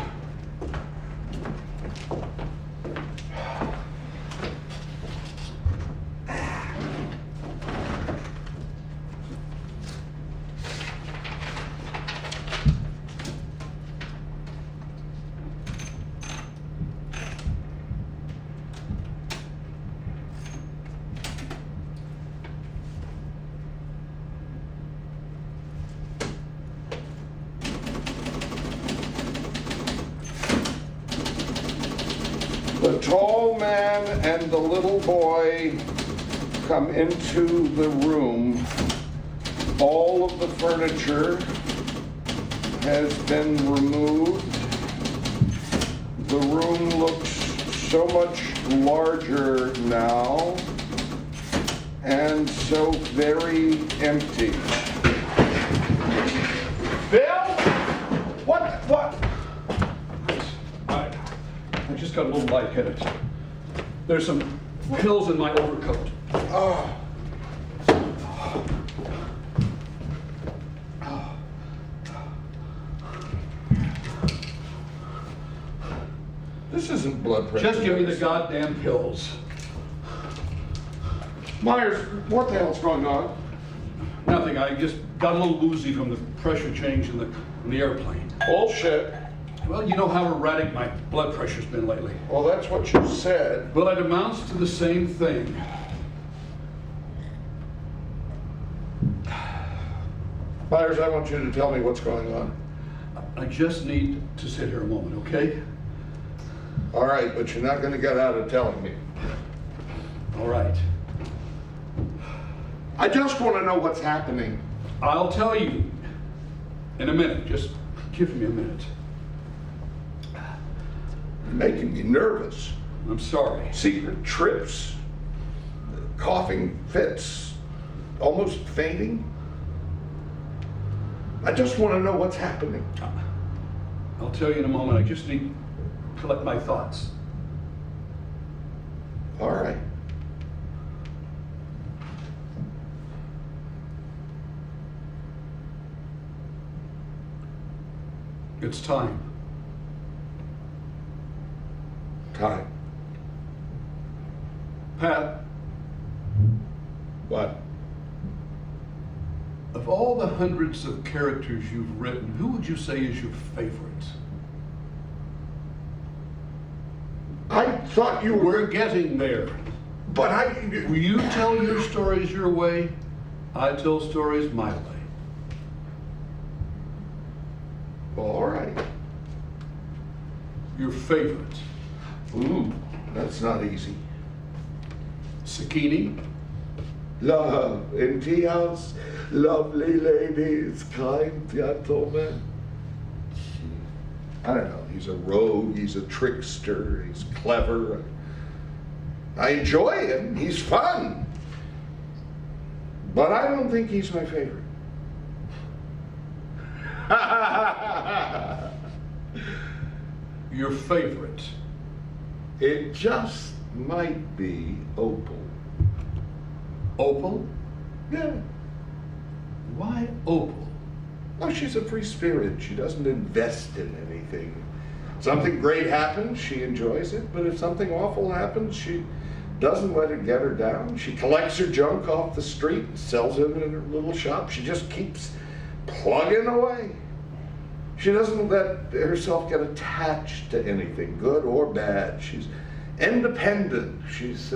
The tall man and the little boy come into the room. All of the furniture has been removed. The room looks so much larger now and so very empty. Bill? What? I just got a little lightheaded. There's some pills in my overcoat. Oh. This isn't blood pressure. Just give me the goddamn pills. Myers, what the hell's going on? Nothing. I just got a little woozy from the pressure change in the airplane. Bullshit. Well, you know how erratic my blood pressure's been lately. Well, that's what you said. Well, it amounts to the same thing. Myers, I want you to tell me what's going on. I just need to sit here a moment, okay? All right, but you're not going to get out of telling me. All right. I just want to know what's happening. I'll tell you. In a minute, just give me a minute. You're making me nervous. I'm sorry. Secret trips, coughing fits, almost fainting. I just want to know what's happening. I'll tell you in a moment. I just need to collect my thoughts. All right. It's time. Time. Pat, What? of all the hundreds of characters you've written, who would you say is your favorite? I thought you We're were... getting there. But Will you tell your stories your way? I tell stories my way. All right. Your favorite? Ooh, that's not easy. Sakini? Love in Teahouse, lovely ladies, kind gentlemen. I don't know, he's a rogue, he's a trickster, he's clever. I enjoy him, he's fun. But I don't think he's my favorite. Your favorite? It just might be Opal. Opal? Yeah. Why Opal? Oh, she's a free spirit. She doesn't invest in anything. Something great happens, she enjoys it, but if something awful happens, she doesn't let it get her down. She collects her junk off the street and sells it in her little shop. She just keeps plugging away. She doesn't let herself get attached to anything, good or bad. She's independent. She's,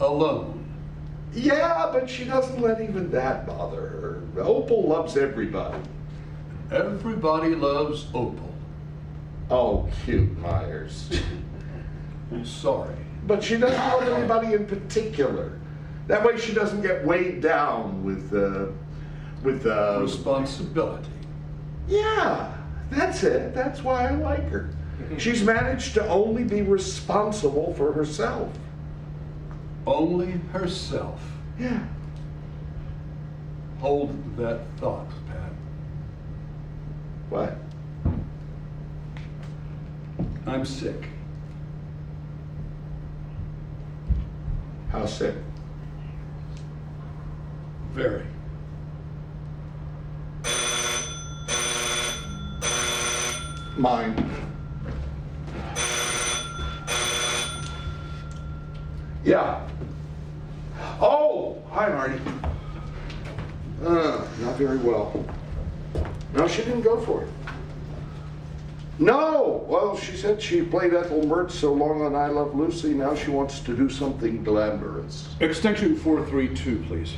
Alone. yeah, but she doesn't let even that bother her. Opal loves everybody. Everybody loves Opal. Oh, cute, Myers. I'm sorry. But she doesn't love anybody in particular. That way she doesn't get weighed down with Responsibility. yeah, that's it. That's why I like her. She's managed to only be responsible for herself. Only herself. Yeah. Hold that thought, Pat. What? I'm sick. How sick? Very. Mine. Yeah. Oh, hi, Marty. Not very well. No, she didn't go for it. No! Well, she said she played Ethel Mertz so long on I Love Lucy, now she wants to do something glamorous. Extension 432, please.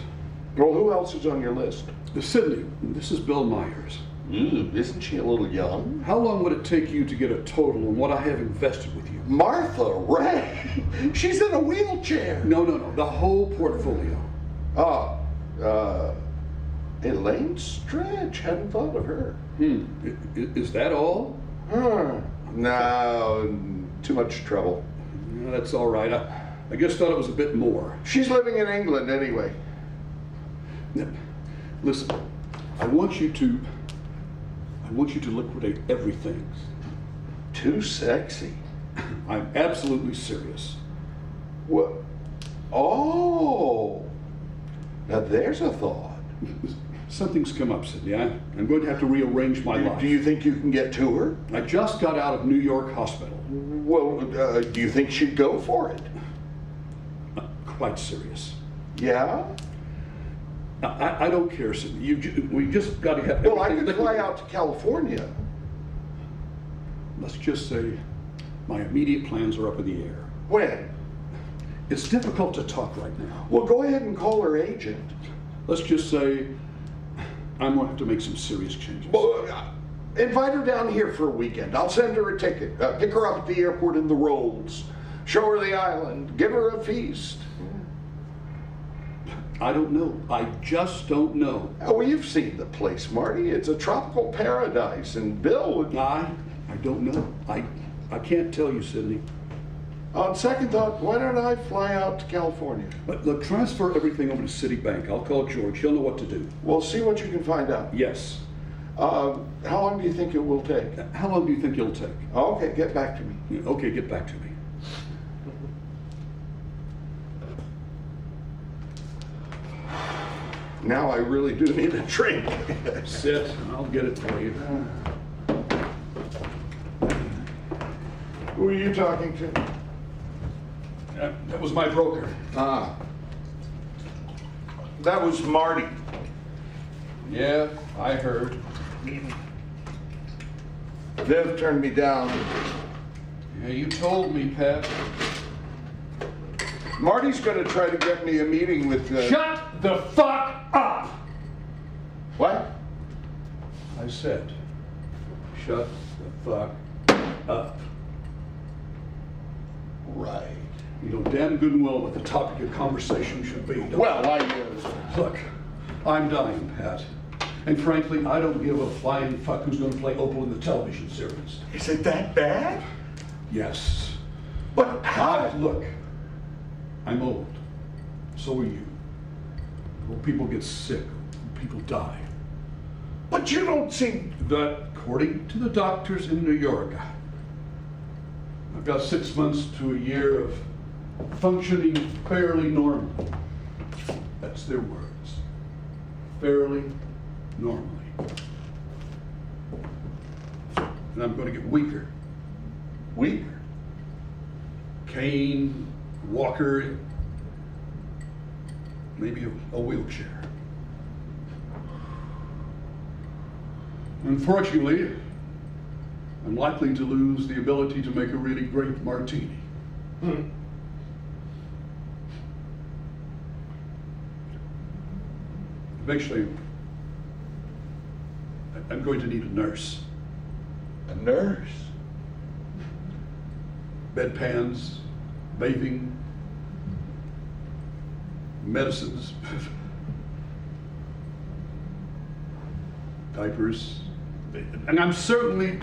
Well, who else is on your list? Sydney, this is Bill Myers. Isn't she a little young? How long would it take you to get a total on what I have invested with you? Martha Ray! She's in a wheelchair! No, the whole portfolio. Elaine Stretch, hadn't thought of her. Is that all? No, too much trouble. No, that's all right. I just thought it was a bit more. She's living in England anyway. Now, listen, I want you to liquidate everything. Too sexy. I'm absolutely serious. What? Oh, now there's a thought. Something's come up, Sydney. I'm going to have to rearrange my life. Do you think you can get to her? I just got out of New York hospital. Well, do you think she'd go for it? Quite serious. Yeah? I don't care, Sydney. We just got to have. Well, I could everything fly liquidated. out to California. Let's just say my immediate plans are up in the air. When? It's difficult to talk right now. Well, go ahead and call her agent. Let's just say I'm going to have to make some serious changes. Well, invite her down here for a weekend. I'll send her a ticket. Pick her up at the airport in the Rolls. Show her the island. Give her a feast. I don't know. I just don't know. Oh, well, you've seen the place, Marty. It's a tropical paradise, and Bill... I don't know. I can't tell you, Sidney. On second thought, why don't I fly out to California? But look, transfer everything over to Citibank. I'll call George. He'll know what to do. Well, see what you can find out. Yes. How long do you think it will take? How long do you think it'll take? Okay, get back to me. Okay, get back to me. Now I really do need a drink. Sit, I'll get it for you. Who are you talking to? That was my broker. Ah. That was Marty. Yeah, I heard. Viv turned me down. Yeah, you told me, Pat. Marty's going to try to get me a meeting with... Shut the fuck up! What? I said, shut the fuck up. Right. You know damn good and well what the topic of conversation should be. Well, Look, I'm dying, Pat. And frankly, I don't give a flying fuck who's going to play Opal in the television series. Is it that bad? Yes. But how? Look, I'm old. So are you. Well, people get sick. People die. But you don't seem... That, according to the doctors in New York, I've got 6 months to a year of functioning fairly normal. That's their words. Fairly normally. And I'm going to get weaker. Weaker? Cane, walker, maybe a wheelchair. Unfortunately, I'm likely to lose the ability to make a really great martini. Eventually, I'm going to need a nurse. A nurse? Bedpans, bathing, medicines, diapers, and I'm certainly,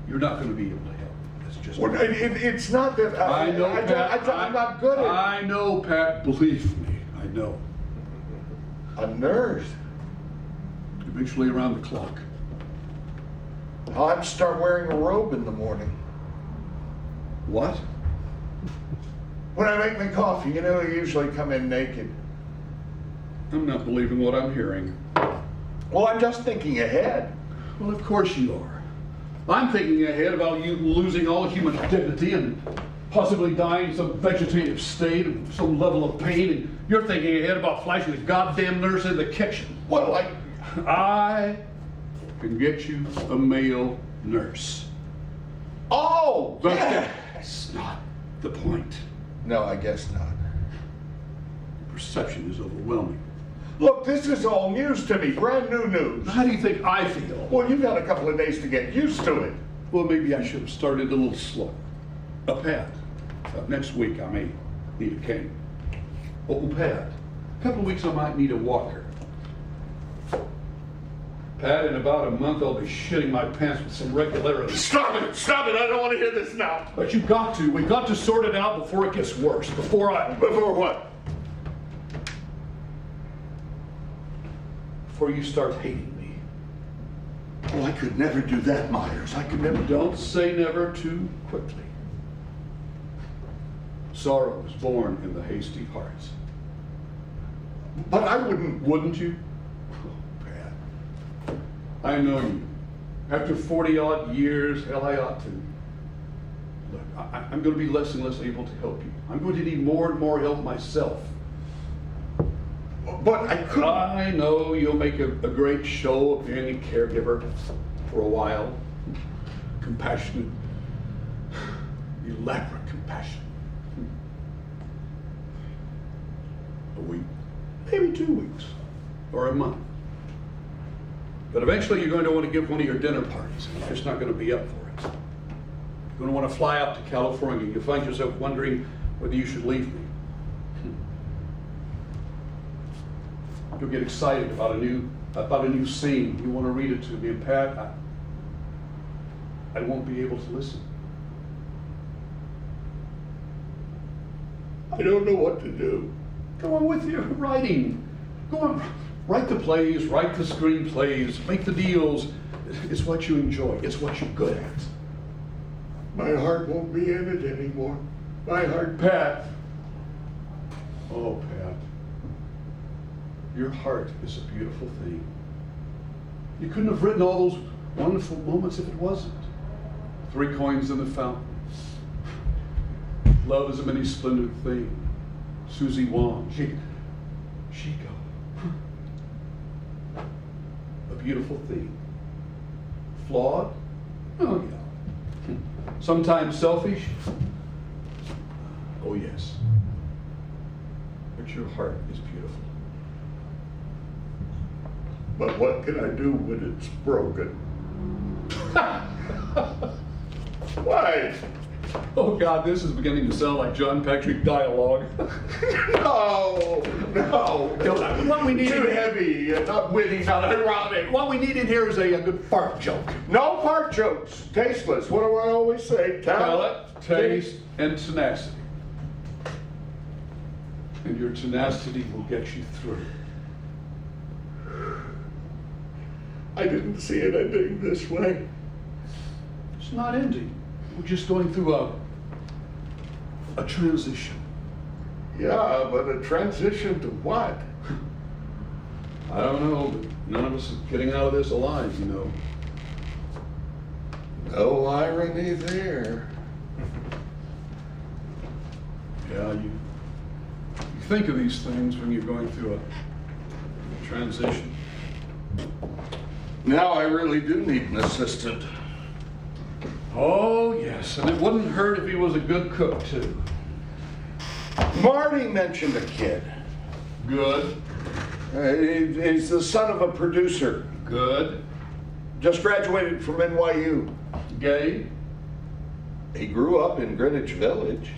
you're not going to be able to help. That's just. Well, it's not that... I know, Pat. I'm not good at... I know, Pat. Believe me, I know. A nurse? Eventually, around the clock. I'd start wearing a robe in the morning. What? When I make my coffee, you know, I usually come in naked. I'm not believing what I'm hearing. Well, I'm just thinking ahead. Well, of course you are. I'm thinking ahead about you losing all human dignity and possibly dying in some vegetative state of some level of pain, and you're thinking ahead about flashing the goddamn nurse in the kitchen. Well, I can get you a male nurse. Oh, But yeah. that's not the point. No, I guess not. Perception is overwhelming. Look, this is all news to me, brand new news. How do you think I feel? Well, you've had a couple of days to get used to it. Well, maybe I should have started a little slow. Pat, next week I may need a cane. Oh, Pat, a couple of weeks I might need a walker. Pat, in about a month I'll be shitting my pants with some regularity. Stop it, I don't want to hear this now. But you've got to. We've got to sort it out before it gets worse. Before what? Before you start hating me. Oh, I could never do that, Myers. I could never. Don't say never too quickly. Sorrow was born in the Hasty Heart. But I wouldn't. Wouldn't you? Oh, Pat. I know you. After 40-odd years, hell, I ought to. Look, I'm going to be less and less able to help you. I'm going to need more and more help myself. But I couldn't. I know you'll make a great show of being a caregiver for a while. Compassionate, elaborate compassion. A week, maybe 2 weeks, or a month. But eventually you're going to want to give one of your dinner parties, and you're just not going to be up for it. You're going to want to fly out to California. You'll find yourself wondering whether you should leave me. You'll get excited about a new scene. You want to read it to me, and Pat, I won't be able to listen. I don't know what to do. Go on with your writing. Go on, write the plays, write the screenplays, make the deals. It's what you enjoy. It's what you're good at. My heart won't be in it anymore. My heart. Pat. Oh, Pat. Your heart is a beautiful thing. You couldn't have written all those wonderful moments if it wasn't. 3 coins in the fountain. Love is a many splendid thing. Susie Wong. Gigot. A beautiful thing. Flawed? Oh, yeah. Sometimes selfish? Oh, yes. But your heart is beautiful. But what can I do when it's broken? Why? Oh, God, this is beginning to sound like John Patrick dialogue. No. What we need Too heavy, not witty, not ironic. What we need in here is a good fart joke. No fart jokes. Tasteless. What do I always say? Talent, taste, and tenacity. And your tenacity will get you through. I didn't see it ending this way. It's not ending. We're just going through a transition. Yeah, but a transition to what? I don't know, but none of us are getting out of this alive, you know. No irony there. Yeah, you think of these things when you're going through a transition. Now I really do need an assistant. Oh, yes, and it wouldn't hurt if he was a good cook, too. Marty mentioned a kid. Good. He's the son of a producer. Good. Just graduated from NYU. Gay. He grew up in Greenwich Village.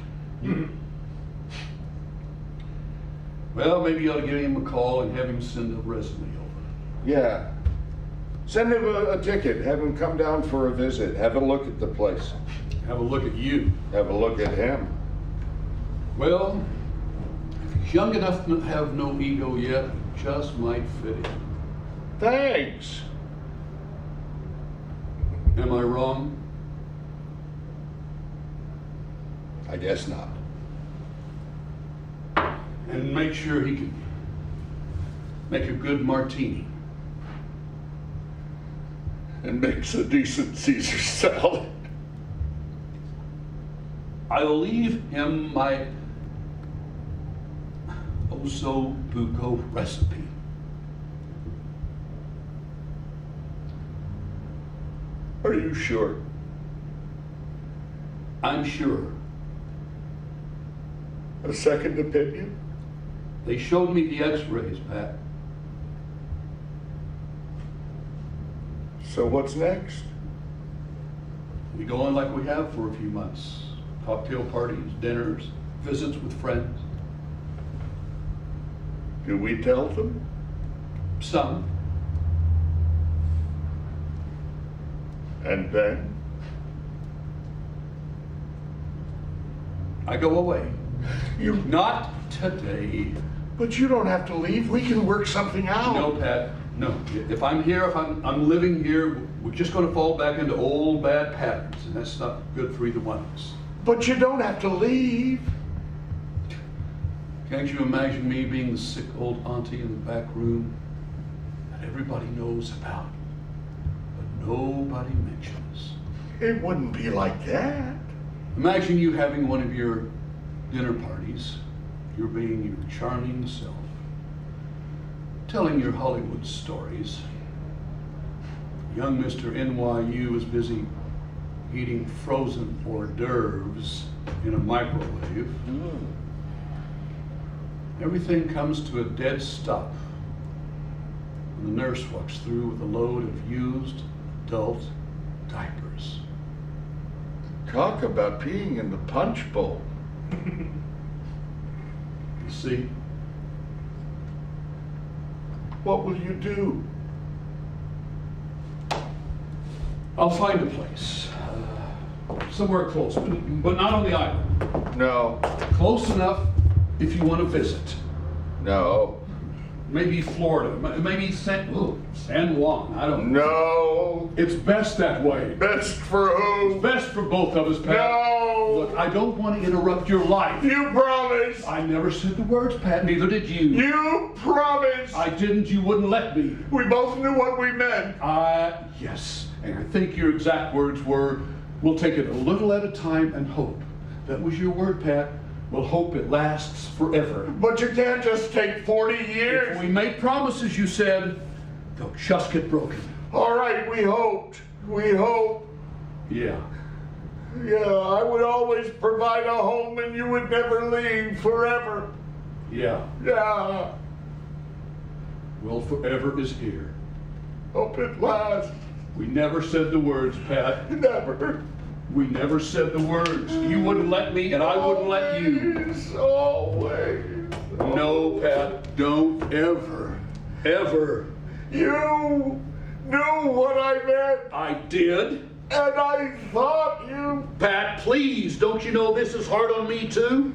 Well, maybe you ought to give him a call and have him send a resume over. Yeah. Send him a ticket. Have him come down for a visit. Have a look at the place. Have a look at you. Have a look at him. Well, if he's young enough to have no ego yet, he just might fit in. Thanks. Am I wrong? I guess not. And make sure he can make a good martini. And makes a decent Caesar salad. I'll leave him my osso buco recipe. Are you sure? I'm sure. A second opinion? They showed me the x-rays, Pat. So what's next? We go on like we have for a few months. Cocktail parties, dinners, visits with friends. Do we tell them? Some. And then? I go away. You. Not today. But you don't have to leave. We can work something out. No, Pat. No. If I'm here, if I'm living here, we're just going to fall back into old bad patterns, and that's not good for either one of us. But you don't have to leave. Can't you imagine me being the sick old auntie in the back room that everybody knows about, but nobody mentions? It wouldn't be like that. Imagine you having one of your dinner parties, you're being your charming self, telling your Hollywood stories. Young Mr. NYU is busy eating frozen hors d'oeuvres in a microwave. Everything comes to a dead stop when the nurse walks through with a load of used adult diapers. Talk about peeing in the punch bowl. You see, What will you do? I'll find a place. Somewhere close, but not on the island. No. Close enough if you want to visit. No. Maybe Florida, maybe San Juan, I don't know. No. It's best that way. Best for who? It's best for both of us, Pat. No. Look, I don't want to interrupt your life. You promised. I never said the words, Pat, neither did you. You promised. I didn't, you wouldn't let me. We both knew what we meant. Yes, and I think your exact words were, we'll take it a little at a time and hope. That was your word, Pat. We'll hope it lasts forever. But you can't just take 40 years. If we made promises, you said, they'll just get broken. All right, we hoped. We hope. Yeah. Yeah, I would always provide a home and you would never leave forever. Yeah. Yeah. Well, forever is here. Hope it lasts. We never said the words, Pat. Never. We never said the words. You wouldn't let me, and I wouldn't let you. Always. No, Pat, don't ever, ever. You knew what I meant, I did. and I thought you... Pat, please, don't you know this is hard on me too?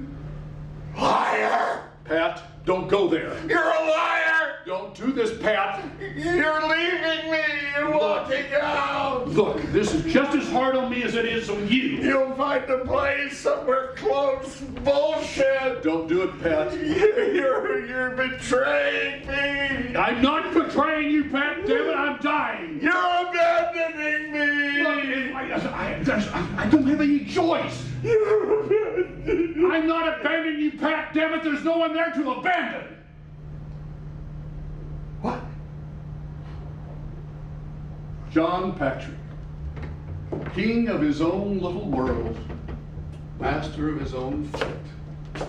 Liar! Pat, don't go there. You're a liar! Don't do this, Pat. You're leaving me! You're walking out! Look, this is just as hard on me as it is on you. You'll find a place somewhere close. Bullshit! Don't do it, Pat. You're betraying me! I'm not betraying you, Pat. Damn it, I'm dying. You're abandoning me! Look, I don't have any choice. You're abandoning me! I'm not abandoning you, Pat. Damn it, there's no one there to abandon. What? John Patrick, king of his own little world, master of his own fate,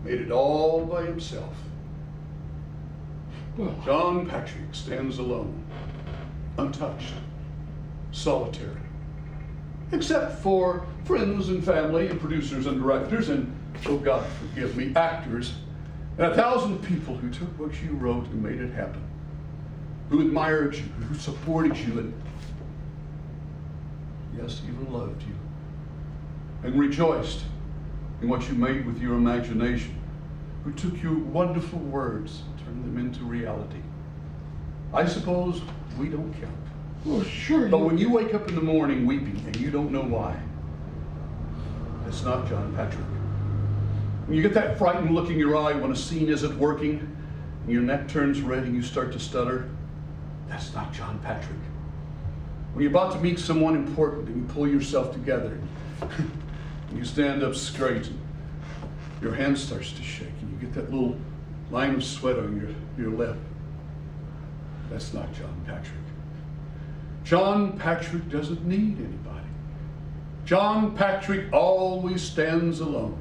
made it all by himself. Well, John Patrick stands alone, untouched, solitary, except for friends and family and producers and directors and, oh God forgive me, actors, and 1,000 people who took what you wrote and made it happen, who admired you, who supported you, and yes, even loved you, and rejoiced in what you made with your imagination, who took your wonderful words and turned them into reality. I suppose we don't count. Well, sure. But when you wake up in the morning weeping and you don't know why, it's not John Patrick. When you get that frightened look in your eye when a scene isn't working and your neck turns red and you start to stutter, that's not John Patrick. When you're about to meet someone important and you pull yourself together and you stand up straight and your hand starts to shake and you get that little line of sweat on your lip, that's not John Patrick. John Patrick doesn't need anybody. John Patrick always stands alone.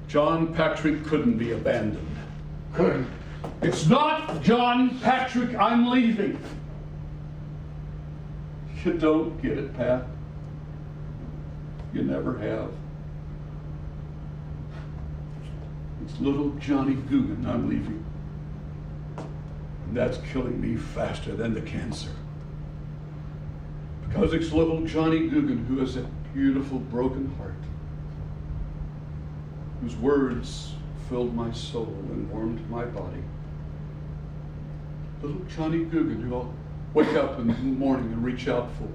John Patrick couldn't be abandoned. Couldn't. It's not John Patrick I'm leaving. You don't get it, Pat. You never have. It's little Johnny Guggen I'm leaving. And that's killing me faster than the cancer. Because it's little Johnny Guggen who has that beautiful broken heart, whose words filled my soul and warmed my body. Little Johnny Guggen who I'll wake up in the morning and reach out for.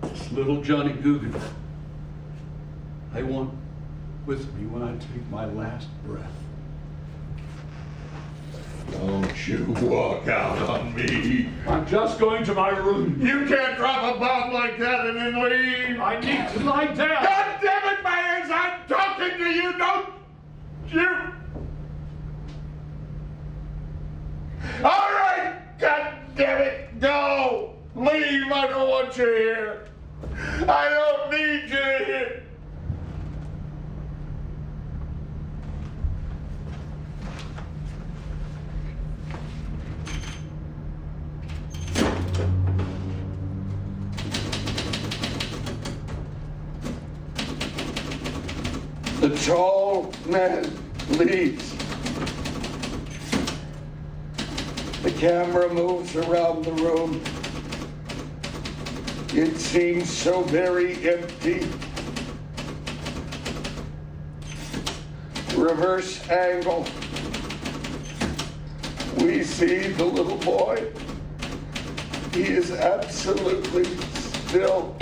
It's little Johnny Guggen I want with me when I take my last breath. Don't you walk out on me. I'm just going to my room. You can't drop a bomb like that and then leave. I need to lie down. God damn it, Myers, I'm talking to you, don't you? All right, God damn it, go. Leave, I don't want you here. I don't need you here. The The tall man leaves. The camera moves around the room. It seems so very empty. Reverse angle. We see the little boy. He is absolutely still.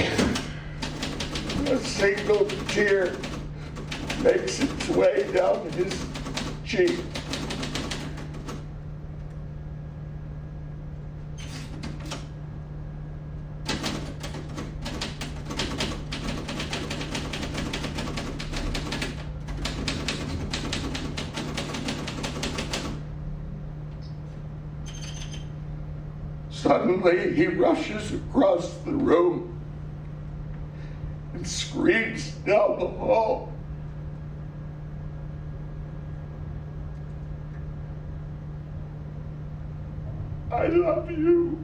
A single tear makes its way down his cheek. Suddenly, he rushes across the room and screams down the hall. I love you.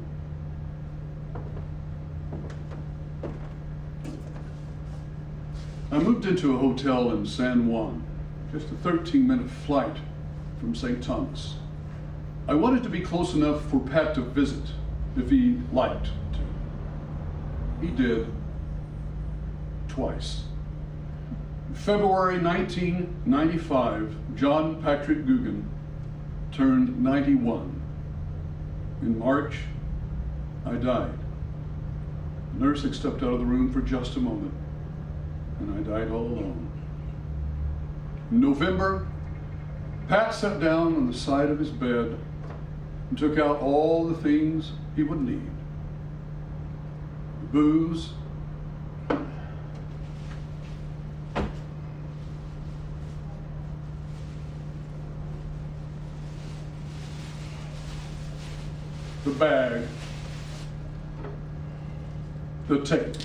I moved into a hotel in San Juan, just a 13-minute flight from St. Thomas. I wanted to be close enough for Pat to visit if he liked to. He did. Twice. In February 1995, John Patrick Gigot turned 91. In March, I died. The nurse had stepped out of the room for just a moment, and I died all alone. In November, Pat sat down on the side of his bed and took out all the things he would need. The booze, the bag, the tape.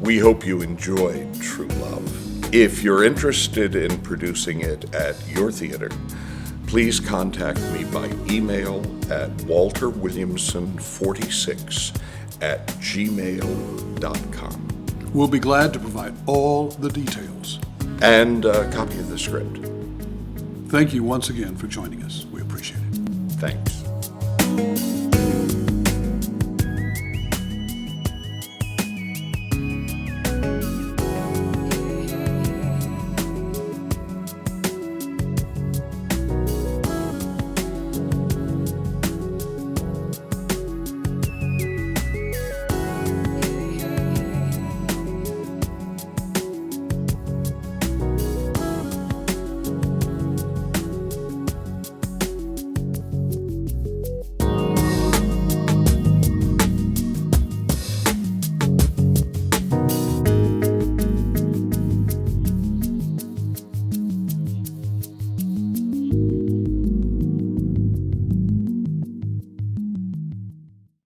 We hope you enjoyed True Love. If you're interested in producing it at your theater, please contact me by email at walterwilliamson46@gmail.com. We'll be glad to provide all the details. And a copy of the script. Thank you once again for joining us. We appreciate it. Thanks.